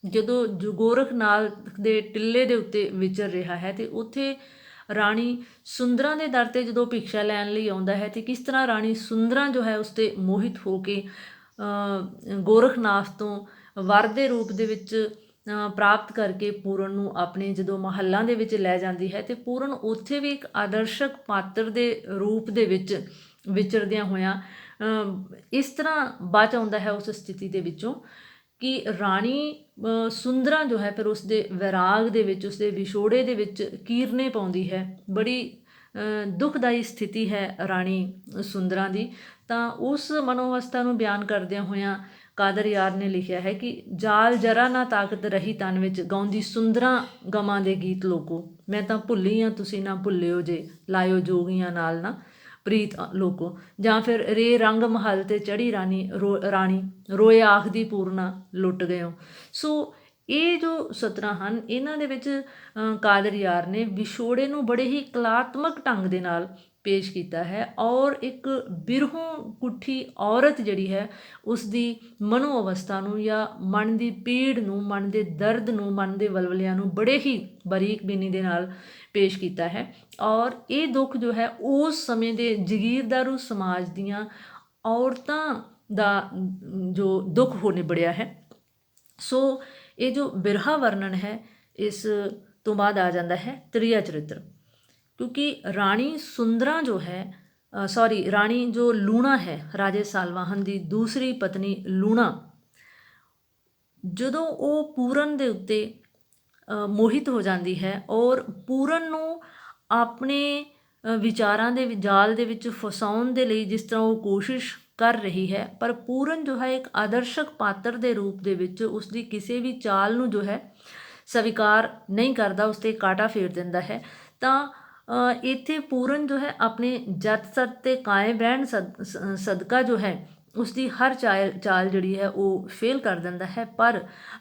ਜਦੋਂ ਗੋਰਖਨਾਥ ਦੇ ਟਿੱਲੇ ਦੇ ਉੱਤੇ ਵਿਚਰ ਰਿਹਾ ਹੈ ਅਤੇ ਉੱਥੇ ਰਾਣੀ ਸੁੰਦਰਾਂ ਦੇ ਦਰ 'ਤੇ ਜਦੋਂ ਭਿਕਸ਼ਾ ਲੈਣ ਲਈ ਆਉਂਦਾ ਹੈ ਅਤੇ ਕਿਸ ਤਰ੍ਹਾਂ ਰਾਣੀ ਸੁੰਦਰਾਂ ਜੋ ਹੈ ਉਸ 'ਤੇ ਮੋਹਿਤ ਹੋ ਕੇ ਗੋਰਖਨਾਥ ਤੋਂ ਵਰ ਦੇ ਰੂਪ ਦੇ ਵਿੱਚ ਪ੍ਰਾਪਤ ਕਰਕੇ ਪੂਰਨ ਨੂੰ ਆਪਣੇ ਜਦੋਂ ਮਹੱਲਾਂ ਦੇ ਵਿੱਚ ਲੈ ਜਾਂਦੀ ਹੈ ਅਤੇ ਪੂਰਨ ਉੱਥੇ ਵੀ ਇੱਕ ਆਦਰਸ਼ਕ ਪਾਤਰ ਦੇ ਰੂਪ ਦੇ ਵਿੱਚ ਵਿਚਰਦਿਆਂ ਹੋਇਆਂ ਇਸ ਤਰ੍ਹਾਂ ਬਚ ਆਉਂਦਾ ਹੈ ਉਸ ਸਥਿਤੀ ਦੇ ਵਿੱਚੋਂ ਕਿ ਰਾਣੀ ਸੁੰਦਰਾਂ ਜੋ ਹੈ ਫਿਰ ਉਸ ਦੇ ਵੈਰਾਗ ਦੇ ਵਿੱਚ ਉਸ ਦੇ ਵਿਛੋੜੇ ਦੇ ਵਿੱਚ ਕੀਰਨੇ ਪਾਉਂਦੀ ਹੈ। ਬੜੀ ਦੁਖਦਾਈ ਸਥਿਤੀ ਹੈ ਰਾਣੀ ਸੁੰਦਰਾਂ ਦੀ। ਤਾਂ ਉਸ ਮਨੋਅਵਸਥਾ ਨੂੰ ਬਿਆਨ ਕਰਦਿਆਂ ਹੋਇਆਂ ਕਾਦਰ ਯਾਰ ਨੇ ਲਿਖਿਆ ਹੈ ਕਿ ਜਾਲ ਜਰਾ ਨਾ ਤਾਕਤ ਰਹੀ ਤਨ ਵਿੱਚ, ਗਾਉਂਦੀ ਸੁੰਦਰਾਂ ਗਮਾਂ ਦੇ ਗੀਤ ਲੋਕੋ, ਮੈਂ ਤਾਂ ਭੁੱਲੀ ਹਾਂ ਤੁਸੀਂ ਨਾ ਭੁੱਲਿਓ ਜੇ, ਲਾਇਓ ਜੋਗੀਆਂ ਨਾਲ ਨਾ ਪ੍ਰੀਤ ਲੋਕੋ। ਜਾਂ ਫਿਰ ਰੇ ਰੰਗ ਮਹਲ 'ਤੇ ਚੜ੍ਹੀ ਰਾਣੀ ਰੋਏ ਆਖਦੀ ਪੂਰਨਾ ਲੁੱਟ ਗਇਓ। ਸੋ ਇਹ ਜੋ ਸਤਰਾਂ ਹਨ ਇਹਨਾਂ ਦੇ ਵਿੱਚ ਕਾਦਰ ਯਾਰ ਨੇ ਵਿਛੋੜੇ ਨੂੰ ਬੜੇ ਹੀ ਕਲਾਤਮਕ ਢੰਗ ਦੇ ਨਾਲ ਪੇਸ਼ ਕੀਤਾ ਹੈ ਔਰ ਇੱਕ ਬਿਰਹੋਂ ਕੁੱਠੀ ਔਰਤ ਜਿਹੜੀ ਹੈ ਉਸ ਦੀ ਮਨੋ ਅਵਸਥਾ ਨੂੰ ਜਾਂ ਮਨ ਦੀ ਪੀੜ ਨੂੰ, ਮਨ ਦੇ ਦਰਦ ਨੂੰ, ਮਨ ਦੇ ਵਲਵਲਿਆਂ ਨੂੰ ਬੜੇ ਹੀ ਬਰੀਕ ਬੀਨੀ ਦੇ ਨਾਲ ਪੇਸ਼ ਕੀਤਾ ਹੈ। ਔਰ ਇਹ ਦੁੱਖ ਜੋ ਹੈ ਉਸ ਸਮੇਂ ਦੇ ਜਗੀਰਦਾਰੂ ਸਮਾਜ ਦੀਆਂ ਔਰਤਾਂ ਦਾ ਜੋ ਦੁੱਖ ਹੋ ਨਿਬੜਿਆ ਹੈ। ਸੋ ਇਹ ਜੋ ਬਿਰਹਾ ਵਰਣਨ ਹੈ, ਇਸ ਤੋਂ ਬਾਅਦ ਆ ਜਾਂਦਾ ਹੈ ਤ੍ਰਿਆ ਚਰਿੱਤਰ। ਕਿਉਂਕਿ ਰਾਣੀ ਸੁੰਦਰਾ ਜੋ ਹੈ ਰਾਣੀ ਜੋ ਲੂਣਾ ਹੈ, ਰਾਜੇ ਸਾਲਵਾਹਨ ਦੀ ਦੂਸਰੀ ਪਤਨੀ ਲੂਣਾ, ਜਦੋਂ ਉਹ ਪੂਰਨ ਦੇ ਉੱਤੇ ਮੋਹਿਤ ਹੋ ਜਾਂਦੀ ਹੈ ਔਰ ਪੂਰਨ ਨੂੰ ਆਪਣੇ ਵਿਚਾਰਾਂ ਦੇ ਜਾਲ ਦੇ ਵਿੱਚ ਫਸਾਉਣ ਦੇ ਲਈ ਜਿਸ ਤਰ੍ਹਾਂ ਉਹ ਕੋਸ਼ਿਸ਼ ਕਰ ਰਹੀ ਹੈ, ਪਰ ਪੂਰਨ ਜੋ ਹੈ ਇੱਕ ਆਦਰਸ਼ਕ ਪਾਤਰ ਦੇ ਰੂਪ ਦੇ ਵਿੱਚ ਉਸਦੀ ਕਿਸੇ ਵੀ ਚਾਲ ਨੂੰ ਜੋ ਹੈ ਸਵੀਕਾਰ ਨਹੀਂ ਕਰਦਾ, ਉਸ 'ਤੇ ਕਾਂਟਾ ਫੇਰ ਦਿੰਦਾ ਹੈ। ਤਾਂ ਇੱਥੇ ਪੂਰਨ ਜੋ ਹੈ ਆਪਣੇ ਜੱਤ ਸੱਤ 'ਤੇ ਕਾਇਮ ਰਹਿਣ ਸਦਕਾ ਜੋ ਹੈ ਉਸਦੀ ਹਰ ਚਾਲ ਜਿਹੜੀ ਹੈ ਉਹ ਫੇਲ ਕਰ ਦਿੰਦਾ ਹੈ। ਪਰ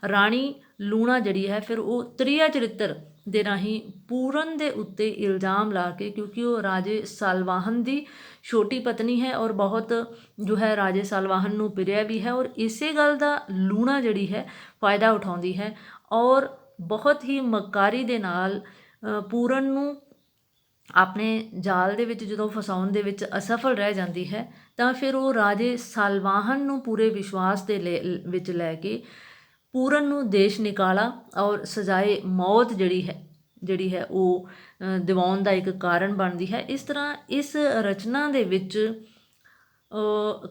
ਰਾਣੀ ਲੂਣਾ ਜਿਹੜੀ ਹੈ ਫਿਰ ਉਹ ਤ੍ਰਿਆ ਚਰਿੱਤਰ ਦੇ ਰਾਹੀਂ ਪੂਰਨ ਦੇ ਉੱਤੇ ਇਲਜ਼ਾਮ ਲਾ ਕੇ, ਕਿਉਂਕਿ ਉਹ ਰਾਜੇ ਸਾਲਵਾਹਨ ਦੀ ਛੋਟੀ ਪਤਨੀ ਹੈ ਔਰ ਬਹੁਤ ਜੋ ਹੈ ਰਾਜੇ ਸਾਲਵਾਹਨ ਨੂੰ ਪਿਰਿਆ ਵੀ ਹੈ, ਔਰ ਇਸੇ ਗੱਲ ਦਾ ਲੂਣਾ ਜਿਹੜੀ ਹੈ ਫਾਇਦਾ ਉਠਾਉਂਦੀ ਹੈ ਔਰ ਬਹੁਤ ਹੀ ਮਕਾਰੀ ਦੇ ਨਾਲ ਪੂਰਨ ਨੂੰ ਆਪਣੇ ਜਾਲ ਦੇ ਵਿੱਚ ਜਦੋਂ ਫਸਾਉਣ ਦੇ ਵਿੱਚ ਅਸਫਲ ਰਹਿ ਜਾਂਦੀ ਹੈ, ਤਾਂ ਫਿਰ ਉਹ ਰਾਜੇ ਸਾਲਵਾਹਨ ਨੂੰ ਪੂਰੇ ਵਿਸ਼ਵਾਸ ਦੇ ਵਿੱਚ ਲੈ ਕੇ ਪੂਰਨ ਨੂੰ ਦੇਸ਼ ਨਿਕਾਲਾ ਔਰ ਸਜ਼ਾਏ ਮੌਤ ਜਿਹੜੀ ਹੈ ਉਹ ਦਿਵਾਉਣ ਦਾ ਇੱਕ ਕਾਰਨ ਬਣਦੀ ਹੈ। ਇਸ ਤਰ੍ਹਾਂ ਇਸ ਰਚਨਾ ਦੇ ਵਿੱਚ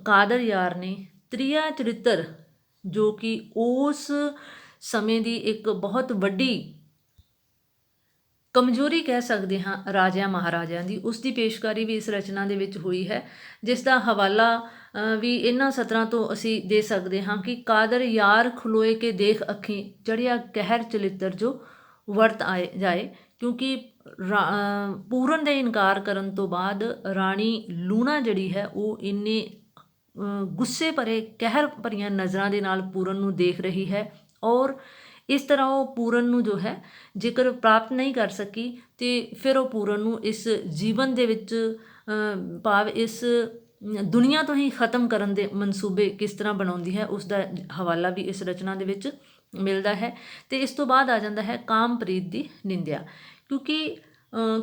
ਕਾਦਰ ਯਾਰ ਨੇ ਤ੍ਰਿਆ ਚਰਿੱਤਰ, ਜੋ ਕਿ ਉਸ ਸਮੇਂ ਦੀ ਇੱਕ ਬਹੁਤ ਵੱਡੀ ਕਮਜ਼ੋਰੀ ਕਹਿ ਸਕਦੇ ਹਾਂ ਰਾਜਿਆਂ ਮਹਾਰਾਜਿਆਂ ਦੀ, ਉਸ ਦੀ ਪੇਸ਼ਕਾਰੀ ਵੀ ਇਸ ਰਚਨਾ ਦੇ ਵਿੱਚ ਹੋਈ ਹੈ, ਜਿਸ ਦਾ ਹਵਾਲਾ ਵੀ ਇਹਨਾਂ ਸਤਰਾਂ ਤੋਂ ਅਸੀਂ ਦੇ ਸਕਦੇ ਹਾਂ ਕਿ ਕਾਦਰ ਯਾਰ ਖਲੋਏ ਕੇ ਦੇਖ ਅੱਖੀਂ ਚੜ੍ਹਿਆ ਕਹਿਰ ਚਲਿੱਤਰ ਜੋ ਵਰਤ ਆਏ ਜਾਏ। ਕਿਉਂਕਿ ਪੂਰਨ ਦੇ ਇਨਕਾਰ ਕਰਨ ਤੋਂ ਬਾਅਦ ਰਾਣੀ ਲੂਣਾ ਜਿਹੜੀ ਹੈ ਉਹ ਇੰਨੇ ਗੁੱਸੇ ਭਰੇ ਕਹਿਰ ਭਰੀਆਂ ਨਜ਼ਰਾਂ ਦੇ ਨਾਲ ਪੂਰਨ ਨੂੰ ਦੇਖ ਰਹੀ ਹੈ ਔਰ ਇਸ ਤਰ੍ਹਾਂ ਉਹ ਪੂਰਨ ਨੂੰ ਜੋ ਹੈ ਜੇਕਰ ਪ੍ਰਾਪਤ ਨਹੀਂ ਕਰ ਸਕੀ ਤੇ ਫਿਰ ਉਹ ਪੂਰਨ ਨੂੰ ਇਸ ਜੀਵਨ ਦੇ ਵਿੱਚ ਭਾਵ ਇਸ ਦੁਨੀਆ ਤੋਂ ਹੀ ਖਤਮ ਕਰਨ ਦੇ ਮਨਸੂਬੇ ਕਿਸ ਤਰ੍ਹਾਂ ਬਣਾਉਂਦੀ ਹੈ, ਉਸ ਦਾ ਹਵਾਲਾ ਵੀ ਇਸ ਰਚਨਾ ਦੇ ਵਿੱਚ ਮਿਲਦਾ ਹੈ। ਤੇ ਇਸ ਤੋਂ ਬਾਅਦ ਆ ਜਾਂਦਾ ਹੈ ਕਾਮਪ੍ਰੀਤ ਦੀ ਨਿੰਦਿਆ। ਕਿਉਂਕਿ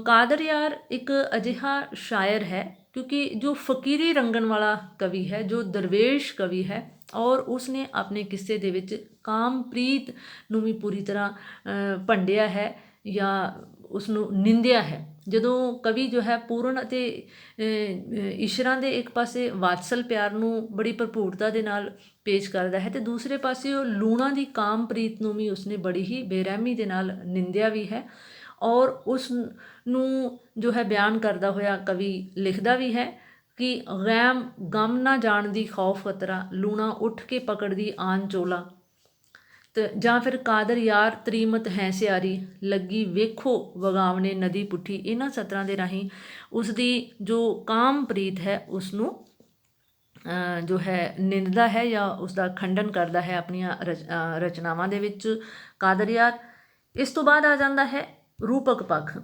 ਕਾਦਰ ਯਾਰ ਇੱਕ ਅਜਿਹਾ ਸ਼ਾਇਰ ਹੈ, ਕਿਉਂਕਿ ਜੋ ਫਕੀਰੀ ਰੰਗਣ ਵਾਲਾ ਕਵੀ ਹੈ, ਜੋ ਦਰਵੇਸ਼ ਕਵੀ ਹੈ, ਔਰ ਉਸਨੇ ਆਪਣੇ ਕਿੱਸੇ ਦੇ ਵਿੱਚ ਕਾਮਪ੍ਰੀਤ ਨੂੰ ਵੀ ਪੂਰੀ ਤਰ੍ਹਾਂ ਭੰਡਿਆ ਹੈ ਜਾਂ ਉਸਨੂੰ ਨਿੰਦਿਆ ਹੈ। ਜਦੋਂ ਕਵੀ ਜੋ ਹੈ ਪੂਰਨ ਅਤੇ ਈਸ਼ਰਾਂ ਦੇ ਇੱਕ ਪਾਸੇ ਵਾਤਸਲ ਪਿਆਰ ਨੂੰ ਬੜੀ ਭਰਪੂਰਤਾ ਦੇ ਨਾਲ ਪੇਸ਼ ਕਰਦਾ ਹੈ, ਤੇ ਦੂਸਰੇ ਪਾਸੇ ਉਹ ਲੂਣਾ ਦੀ ਕਾਮਪ੍ਰੀਤ ਨੂੰ ਵੀ ਉਸਨੇ ਬੜੀ ਹੀ ਬੇਰਹਿਮੀ ਦੇ ਨਾਲ ਨਿੰਦਿਆ ਵੀ ਹੈ ਔਰ ਉਸ ਨੂੰ ਜੋ ਹੈ ਬਿਆਨ ਕਰਦਾ ਹੋਇਆ ਕਵੀ ਲਿਖਦਾ ਵੀ ਹੈ ਕਿ ਗਮ ਨਾ ਜਾਣਦੀ ਖੌਫ ਖਤਰਾ, ਲੂਣਾ ਉੱਠ ਕੇ ਪਕੜਦੀ ਆਨ ਚੋਲਾ, ਤੇ ਜਾਂ ਫਿਰ ਕਾਦਰ ਯਾਰ ਤਰੀਮਤ ਹੈ ਸਿਆਰੀ, ਲੱਗੀ ਵੇਖੋ ਵਗਾਵਣੇ ਨਦੀ ਪੁੱਠੀ। ਇਹਨਾਂ ਸਤਰਾਂ ਦੇ ਰਾਹੀਂ ਉਸਦੀ ਜੋ ਕਾਮਪ੍ਰੀਤ ਹੈ ਉਸਨੂੰ ਜੋ ਹੈ ਨਿੰਦਦਾ ਹੈ ਜਾਂ ਉਸਦਾ ਖੰਡਨ ਕਰਦਾ ਹੈ ਆਪਣੀਆਂ ਰਚਨਾਵਾਂ ਦੇ ਵਿੱਚ ਕਾਦਰ ਯਾਰ। ਇਸ ਤੋਂ ਬਾਅਦ ਆ ਜਾਂਦਾ ਹੈ ਰੂਪਕ ਪੱਖ,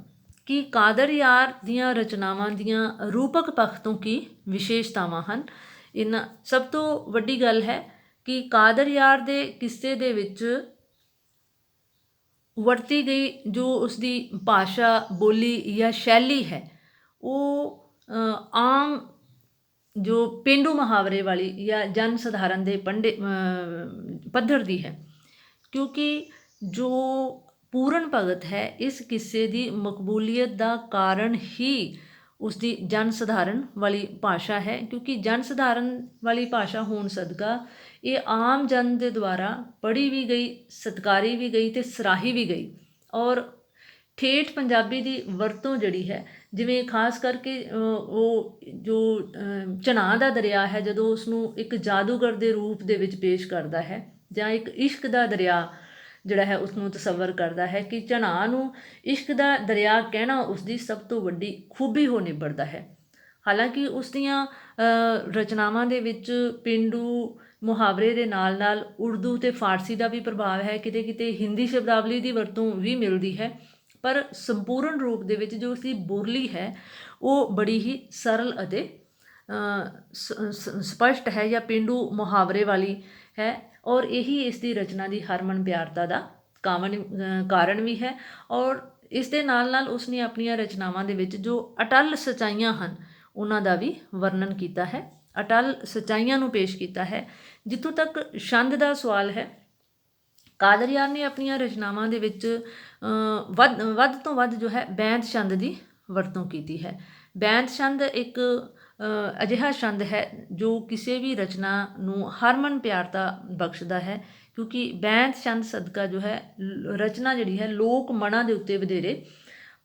ਕਿ ਕਾਦਰ ਯਾਰ ਦੀਆਂ ਰਚਨਾਵਾਂ ਦੀਆਂ ਰੂਪਕ ਪੱਖ ਤੋਂ ਕੀ ਵਿਸ਼ੇਸ਼ਤਾਵਾਂ ਹਨ। ਇਹਨਾਂ ਸਭ ਤੋਂ ਵੱਡੀ ਗੱਲ ਹੈ ਕਿ ਕਾਦਰ ਯਾਰ ਦੇ ਕਿੱਸੇ ਦੇ ਵਿੱਚ ਵਰਤੀ ਗਈ ਜੋ ਉਸਦੀ ਭਾਸ਼ਾ ਬੋਲੀ ਜਾਂ ਸ਼ੈਲੀ ਹੈ ਉਹ ਆਮ ਜੋ ਪੇਂਡੂ ਮੁਹਾਵਰੇ ਵਾਲੀ ਜਾਂ ਜਨ ਸਧਾਰਨ ਦੇ ਪੱਧਰ ਦੀ ਹੈ। ਕਿਉਂਕਿ ਜੋ ਪੂਰਨ ਭਗਤ ਹੈ, ਇਸ ਕਿੱਸੇ ਦੀ ਮਕਬੂਲੀਅਤ ਦਾ ਕਾਰਨ ਹੀ ਉਸਦੀ ਜਨ ਸਧਾਰਨ ਵਾਲੀ ਭਾਸ਼ਾ ਹੈ। ਕਿਉਂਕਿ ਜਨ ਸਧਾਰਨ ਵਾਲੀ ਭਾਸ਼ਾ ਹੋਣ ਸਦਕਾ ਇਹ ਆਮ ਜਨ ਦੇ ਦੁਆਰਾ ਪੜ੍ਹੀ ਵੀ ਗਈ, ਸਤਿਕਾਰੀ ਵੀ ਗਈ ਅਤੇ ਸਰਾਹੀ ਵੀ ਗਈ। ਔਰ ਠੇਠ ਪੰਜਾਬੀ ਦੀ ਵਰਤੋਂ ਜਿਹੜੀ ਹੈ, ਜਿਵੇਂ ਖਾਸ ਕਰਕੇ ਉਹ ਜੋ ਝਨਾਹ ਦਾ ਦਰਿਆ ਹੈ, ਜਦੋਂ ਉਸਨੂੰ ਇੱਕ ਜਾਦੂਗਰ ਦੇ ਰੂਪ ਦੇ ਵਿੱਚ ਪੇਸ਼ ਕਰਦਾ ਹੈ ਜਾਂ ਇੱਕ ਇਸ਼ਕ ਦਾ ਦਰਿਆ ਜਿਹੜਾ ਹੈ ਉਸਨੂੰ ਤਸੱਵਰ ਕਰਦਾ ਹੈ ਕਿ ਝਨਾਹ ਨੂੰ ਇਸ਼ਕ ਦਾ ਦਰਿਆ ਕਹਿਣਾ ਉਸਦੀ ਸਭ ਤੋਂ ਵੱਡੀ ਖੂਬੀ ਹੋ ਨਿਬੜਦਾ ਹੈ। ਹਾਲਾਂਕਿ ਉਸ ਦੀਆਂ ਰਚਨਾਵਾਂ ਦੇ ਵਿੱਚ ਪੇਂਡੂ ਮੁਹਾਵਰੇ ਦੇ ਨਾਲ ਨਾਲ ਉਰਦੂ ਅਤੇ ਫਾਰਸੀ ਦਾ ਵੀ ਪ੍ਰਭਾਵ ਹੈ, ਕਿਤੇ ਕਿਤੇ ਹਿੰਦੀ ਸ਼ਬਦਾਵਲੀ ਦੀ ਵਰਤੋਂ ਵੀ ਮਿਲਦੀ ਹੈ, ਪਰ ਸੰਪੂਰਨ ਰੂਪ ਦੇ ਵਿੱਚ ਜੋ ਉਸਦੀ ਬੋਲੀ ਹੈ ਉਹ ਬੜੀ ਹੀ ਸਰਲ ਅਤੇ ਸਪਸ਼ਟ ਹੈ ਜਾਂ ਪੇਂਡੂ ਮੁਹਾਵਰੇ ਵਾਲੀ ਹੈ। ਔਰ ਇਹੀ ਇਸ ਦੀ ਰਚਨਾ ਦੀ ਹਰਮਨ ਪਿਆਰਤਾ ਦਾ ਕਾਰਨ ਵੀ ਹੈ। ਔਰ ਇਸ ਦੇ ਨਾਲ ਨਾਲ ਉਸਨੇ ਆਪਣੀਆਂ ਰਚਨਾਵਾਂ ਦੇ ਵਿੱਚ ਜੋ ਅਟੱਲ ਸੱਚਾਈਆਂ ਹਨ ਉਹਨਾਂ ਦਾ ਵੀ ਵਰਣਨ ਕੀਤਾ ਹੈ, ਅਟੱਲ ਸੱਚਾਈਆਂ ਨੂੰ ਪੇਸ਼ ਕੀਤਾ ਹੈ। ਜਿੱਥੋਂ ਤੱਕ ਛੰਦ ਦਾ ਸਵਾਲ ਹੈ, ਕਾਦਰਯਾਰ ਨੇ ਆਪਣੀਆਂ ਰਚਨਾਵਾਂ ਦੇ ਵਿੱਚ ਵੱਧ ਤੋਂ ਵੱਧ ਜੋ ਹੈ ਬੈਂਤ ਛੰਦ ਦੀ ਵਰਤੋਂ ਕੀਤੀ ਹੈ। ਬੈਂਤ ਛੰਦ ਇੱਕ ਅਜਿਹਾ ਛੰਦ ਹੈ ਜੋ ਕਿਸੇ ਵੀ ਰਚਨਾ ਨੂੰ ਹਰਮਨ ਪਿਆਰਤਾ ਬਖਸ਼ਦਾ ਹੈ, ਕਿਉਂਕਿ ਬੈਂਤ ਛੰਦ ਸਦਕਾ ਜੋ ਹੈ ਰਚਨਾ ਜਿਹੜੀ ਹੈ ਲੋਕ ਮਨਾਂ ਦੇ ਉੱਤੇ ਵਧੇਰੇ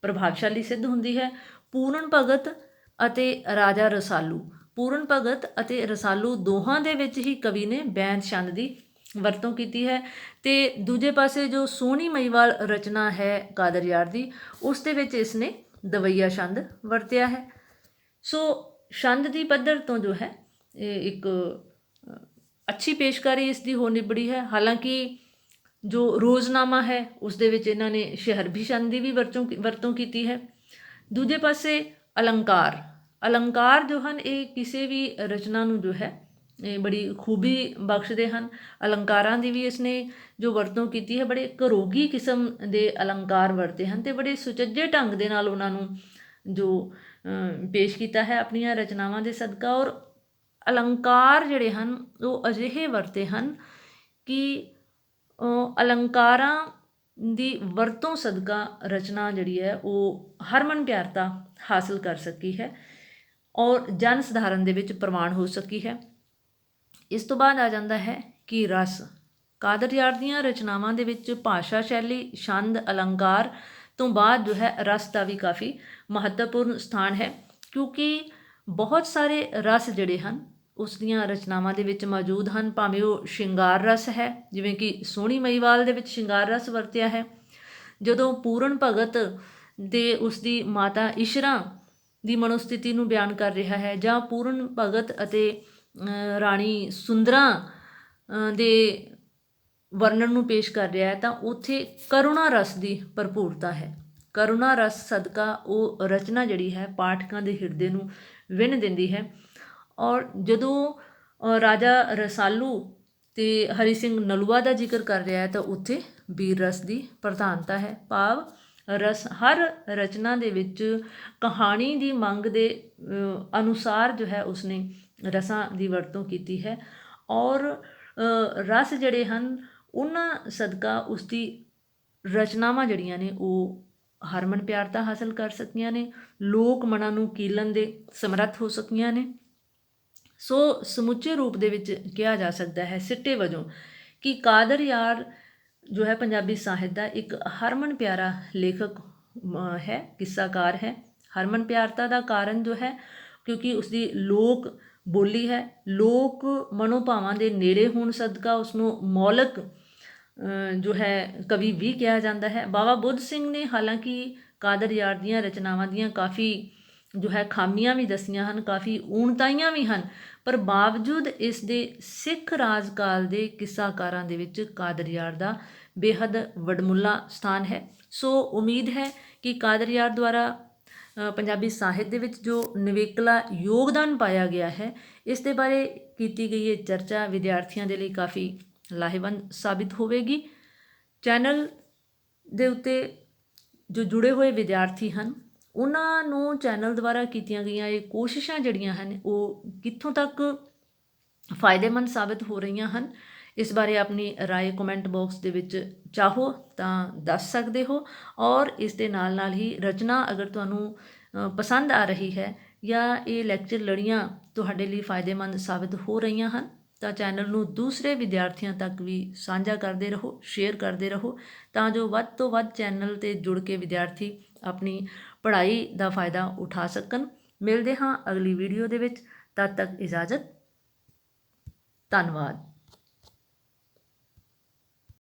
ਪ੍ਰਭਾਵਸ਼ਾਲੀ ਸਿੱਧ ਹੁੰਦੀ ਹੈ। ਪੂਰਨ ਭਗਤ ਅਤੇ ਰਾਜਾ ਰਸਾਲੂ, ਪੂਰਨ ਭਗਤ ਅਤੇ ਰਸਾਲੂ ਦੋਹਾਂ ਦੇ ਵਿੱਚ ਹੀ ਕਵੀ ਨੇ ਬੈਂਤ ਛੰਦ ਦੀ ਵਰਤੋਂ ਕੀਤੀ ਹੈ। ਅਤੇ ਦੂਜੇ ਪਾਸੇ ਜੋ ਸੋਹਣੀ ਮਹੀਵਾਲ ਰਚਨਾ ਹੈ ਕਾਦਰਯਾਰ ਦੀ, ਉਸ ਦੇ ਵਿੱਚ ਇਸ ਨੇ ਦਵਈਆ ਛੰਦ ਵਰਤਿਆ ਹੈ। ਸੋ ਛੰਦ ਦੀ ਪੱਧਰ ਤੋਂ ਜੋ ਹੈ ਇਹ ਇੱਕ ਅੱਛੀ ਪੇਸ਼ਕਾਰੀ ਇਸ ਦੀ ਹੋ ਨਿਬੜੀ ਹੈ। ਹਾਲਾਂਕਿ ਜੋ ਰੋਜ਼ਨਾਮਾ ਹੈ ਉਸ ਦੇ ਵਿੱਚ ਇਹਨਾਂ ਨੇ ਸ਼ਹਿਰਭੀ ਛੰਦ ਦੀ ਵੀ ਵਰਤੋਂ ਕੀਤੀ ਹੈ। ਦੂਜੇ ਪਾਸੇ ਅਲੰਕਾਰ ਜੋ ਹਨ ਇਹ ਕਿਸੇ ਵੀ ਰਚਨਾ ਨੂੰ ਜੋ ਹੈ ਇਹ ਬੜੀ ਖੂਬੀ ਬਖਸ਼ਦੇ ਹਨ। ਅਲੰਕਾਰਾਂ ਦੀ ਵੀ ਇਸਨੇ ਜੋ ਵਰਤੋਂ ਕੀਤੀ ਹੈ, ਬੜੇ ਘਰੋਗੀ ਕਿਸਮ ਦੇ ਅਲੰਕਾਰ ਵਰਤੇ ਹਨ ਅਤੇ ਬੜੇ ਸੁਚੱਜੇ ਢੰਗ ਦੇ ਨਾਲ ਉਹਨਾਂ ਨੂੰ ਜੋ ਪੇਸ਼ ਕੀਤਾ ਹੈ ਆਪਣੀਆਂ ਰਚਨਾਵਾਂ ਦੇ ਸਦਕਾ। ਔਰ ਅਲੰਕਾਰ ਜਿਹੜੇ ਹਨ ਉਹ ਅਜਿਹੇ ਵਰਤੇ ਹਨ ਕਿ ਅਲੰਕਾਰਾਂ ਦੀ ਵਰਤੋਂ ਸਦਕਾ ਰਚਨਾ ਜਿਹੜੀ ਹੈ ਉਹ ਹਰਮਨ ਪਿਆਰਤਾ ਹਾਸਲ ਕਰ ਸਕੀ ਹੈ ਔਰ ਜਨ ਸਧਾਰਨ ਦੇ ਵਿੱਚ ਪ੍ਰਵਾਨ ਹੋ ਸਕੀ ਹੈ। ਇਸ ਤੋਂ ਬਾਅਦ ਆ ਜਾਂਦਾ ਹੈ ਕਿ ਰਸ। ਕਾਦਰਯਾਰ ਦੀਆਂ ਰਚਨਾਵਾਂ ਦੇ ਵਿੱਚ ਭਾਸ਼ਾ ਸ਼ੈਲੀ, ਛੰਦ, ਅਲੰਕਾਰ ਤੋਂ ਬਾਅਦ ਜੋ ਹੈ ਰਸ ਦਾ ਵੀ ਕਾਫੀ ਮਹੱਤਵਪੂਰਨ ਸਥਾਨ ਹੈ, ਕਿਉਂਕਿ ਬਹੁਤ ਸਾਰੇ ਰਸ ਜਿਹੜੇ ਹਨ ਉਸ ਦੀਆਂ ਰਚਨਾਵਾਂ ਦੇ ਵਿੱਚ ਮੌਜੂਦ ਹਨ। ਭਾਵੇਂ ਉਹ ਸ਼ਿੰਗਾਰ ਰਸ ਹੈ, ਜਿਵੇਂ ਕਿ ਸੋਹਣੀ ਮਹੀਵਾਲ ਦੇ ਵਿੱਚ ਸ਼ਿੰਗਾਰ ਰਸ ਵਰਤਿਆ ਹੈ। ਜਦੋਂ ਪੂਰਨ ਭਗਤ ਦੇ ਉਸਦੀ ਮਾਤਾ ਇਸ਼ਰਾ ਦੀ ਮਨੋਸਥਿਤੀ ਨੂੰ ਬਿਆਨ ਕਰ ਰਿਹਾ ਹੈ, ਜਾਂ ਪੂਰਨ ਭਗਤ ਅਤੇ ਰਾਣੀ ਸੁੰਦਰਾ ਦੇ ਵਰਣਨ ਨੂੰ ਪੇਸ਼ ਕਰ ਰਿਹਾ ਹੈ, ਤਾਂ ਉੱਥੇ ਕਰੁਣਾ ਰਸ ਦੀ ਭਰਪੂਰਤਾ ਹੈ। ਕਰੁਣਾ ਰਸ ਸਦਕਾ ਉਹ ਰਚਨਾ ਜਿਹੜੀ ਹੈ ਪਾਠਕਾਂ ਦੇ ਹਿਰਦੇ ਨੂੰ ਵਿੰਨ੍ਹ ਦਿੰਦੀ ਹੈ। ਔਰ ਜਦੋਂ ਰਾਜਾ ਰਸਾਲੂ ਅਤੇ ਹਰੀ ਸਿੰਘ ਨਲੂਆ ਦਾ ਜ਼ਿਕਰ ਕਰ ਰਿਹਾ ਹੈ ਤਾਂ ਉੱਥੇ ਬੀਰ ਰਸ ਦੀ ਪ੍ਰਧਾਨਤਾ ਹੈ। ਭਾਵ ਹਰ ਰਚਨਾ ਦੇ ਵਿੱਚ ਕਹਾਣੀ ਦੀ ਮੰਗ ਦੇ ਅਨੁਸਾਰ ਜੋ ਹੈ ਉਸਨੇ ਰਸਾਂ ਦੀ ਵਰਤੋਂ ਕੀਤੀ ਹੈ। ਔਰ ਰਸ ਜਿਹੜੇ ਹਨ ਉਹਨਾਂ ਸਦਕਾ ਉਸਦੀ ਰਚਨਾਵਾਂ ਜਿਹੜੀਆਂ ਨੇ ਉਹ ਹਰਮਨ ਪਿਆਰਤਾ ਹਾਸਲ ਕਰ ਸਕੀਆਂ ਨੇ, ਲੋਕ ਮਨਾਂ ਨੂੰ ਕੀਲਣ ਦੇ ਸਮਰੱਥ ਹੋ ਸਕੀਆਂ ਨੇ। ਸੋ ਸਮੁੱਚੇ ਰੂਪ ਦੇ ਵਿੱਚ ਕਿਹਾ ਜਾ ਸਕਦਾ ਹੈ ਸਿੱਟੇ ਵਜੋਂ ਕਿ ਕਾਦਰਯਾਰ ਜੋ ਹੈ ਪੰਜਾਬੀ ਸਾਹਿਤ ਦਾ ਇੱਕ ਹਰਮਨ ਪਿਆਰਾ ਲੇਖਕ ਹੈ, ਕਿੱਸਾਕਾਰ ਹੈ। ਹਰਮਨ ਪਿਆਰਤਾ ਦਾ ਕਾਰਨ ਜੋ ਹੈ ਕਿਉਂਕਿ ਉਸਦੀ ਲੋਕ ਬੋਲੀ ਹੈ, ਲੋਕ ਮਨੋਭਾਵਾਂ ਦੇ ਨੇੜੇ ਹੋਣ ਸਦਕਾ ਉਸਨੂੰ ਮੌਲਿਕ ਜੋ ਹੈ ਕਵੀ ਵੀ ਕਿਹਾ ਜਾਂਦਾ ਹੈ। ਬਾਬਾ ਬੁੱਧ ਸਿੰਘ ਨੇ ਹਾਲਾਂਕਿ ਕਾਦਰਯਾਰ ਦੀਆਂ ਰਚਨਾਵਾਂ ਦੀਆਂ ਕਾਫੀ ਜੋ ਹੈ ਖਾਮੀਆਂ ਵੀ ਦੱਸੀਆਂ ਹਨ, ਕਾਫੀ ਊਣਤਾਈਆਂ ਵੀ ਹਨ, ਪਰ ਬਾਵਜੂਦ ਇਸ ਦੇ ਸਿੱਖ ਰਾਜ ਕਾਲ ਦੇ ਕਿੱਸਾਕਾਰਾਂ ਦੇ ਵਿੱਚ ਕਾਦਰਯਾਰ ਦਾ ਬੇਹੱਦ ਵਡਮੁੱਲਾ ਸਥਾਨ ਹੈ। ਸੋ ਉਮੀਦ ਹੈ ਕਿ ਕਾਦਰਯਾਰ ਦੁਆਰਾ ਪੰਜਾਬੀ ਸਾਹਿਤ ਦੇ ਵਿੱਚ ਜੋ ਨਿਵੇਕਲਾ ਯੋਗਦਾਨ ਪਾਇਆ ਗਿਆ ਹੈ, ਇਸ ਦੇ ਬਾਰੇ ਕੀਤੀ ਗਈ ਇਹ ਚਰਚਾ ਵਿਦਿਆਰਥੀਆਂ ਦੇ ਲਈ ਕਾਫੀ ਲਾਹੇਵੰਦ ਸਾਬਿਤ ਹੋਵੇਗੀ। ਚੈਨਲ ਦੇ ਉੱਤੇ ਜੋ ਜੁੜੇ ਹੋਏ ਵਿਦਿਆਰਥੀ ਹਨ ਉਹਨਾਂ ਨੂੰ ਚੈਨਲ ਦੁਆਰਾ ਕੀਤੀਆਂ ਗਈਆਂ ਇਹ ਕੋਸ਼ਿਸ਼ਾਂ ਜਿਹੜੀਆਂ ਹਨ ਉਹ ਕਿੱਥੋਂ ਤੱਕ ਫਾਇਦੇਮੰਦ ਸਾਬਿਤ ਹੋ ਰਹੀਆਂ ਹਨ, ਇਸ ਬਾਰੇ ਆਪਣੀ ਰਾਏ ਕਮੈਂਟ ਬਾਕਸ ਦੇ ਵਿੱਚ ਚਾਹੋ ਤਾਂ ਦੱਸ ਸਕਦੇ ਹੋ। ਔਰ ਇਸ ਦੇ ਨਾਲ ਨਾਲ ਹੀ ਰਚਨਾ ਅਗਰ ਤੁਹਾਨੂੰ ਪਸੰਦ ਆ ਰਹੀ ਹੈ ਜਾਂ ਇਹ ਲੈਕਚਰ ਲੜੀਆਂ ਤੁਹਾਡੇ ਲਈ ਫਾਇਦੇਮੰਦ ਸਾਬਿਤ ਹੋ ਰਹੀਆਂ ਹਨ ਤਾਂ ਚੈਨਲ ਨੂੰ ਦੂਸਰੇ ਵਿਦਿਆਰਥੀਆਂ ਤੱਕ ਵੀ ਸਾਂਝਾ ਕਰਦੇ ਰਹੋ, ਸ਼ੇਅਰ ਕਰਦੇ ਰਹੋ, ਤਾਂ ਜੋ ਵੱਧ ਤੋਂ ਵੱਧ ਚੈਨਲ 'ਤੇ ਜੁੜ ਕੇ ਵਿਦਿਆਰਥੀ ਆਪਣੀ ਪੜ੍ਹਾਈ ਦਾ ਫਾਇਦਾ ਉਠਾ ਸਕਣ। ਮਿਲਦੇ ਹਾਂ ਅਗਲੀ ਵੀਡੀਓ ਦੇ ਵਿੱਚ, ਤਦ ਤੱਕ ਇਜਾਜ਼ਤ। ਧੰਨਵਾਦ।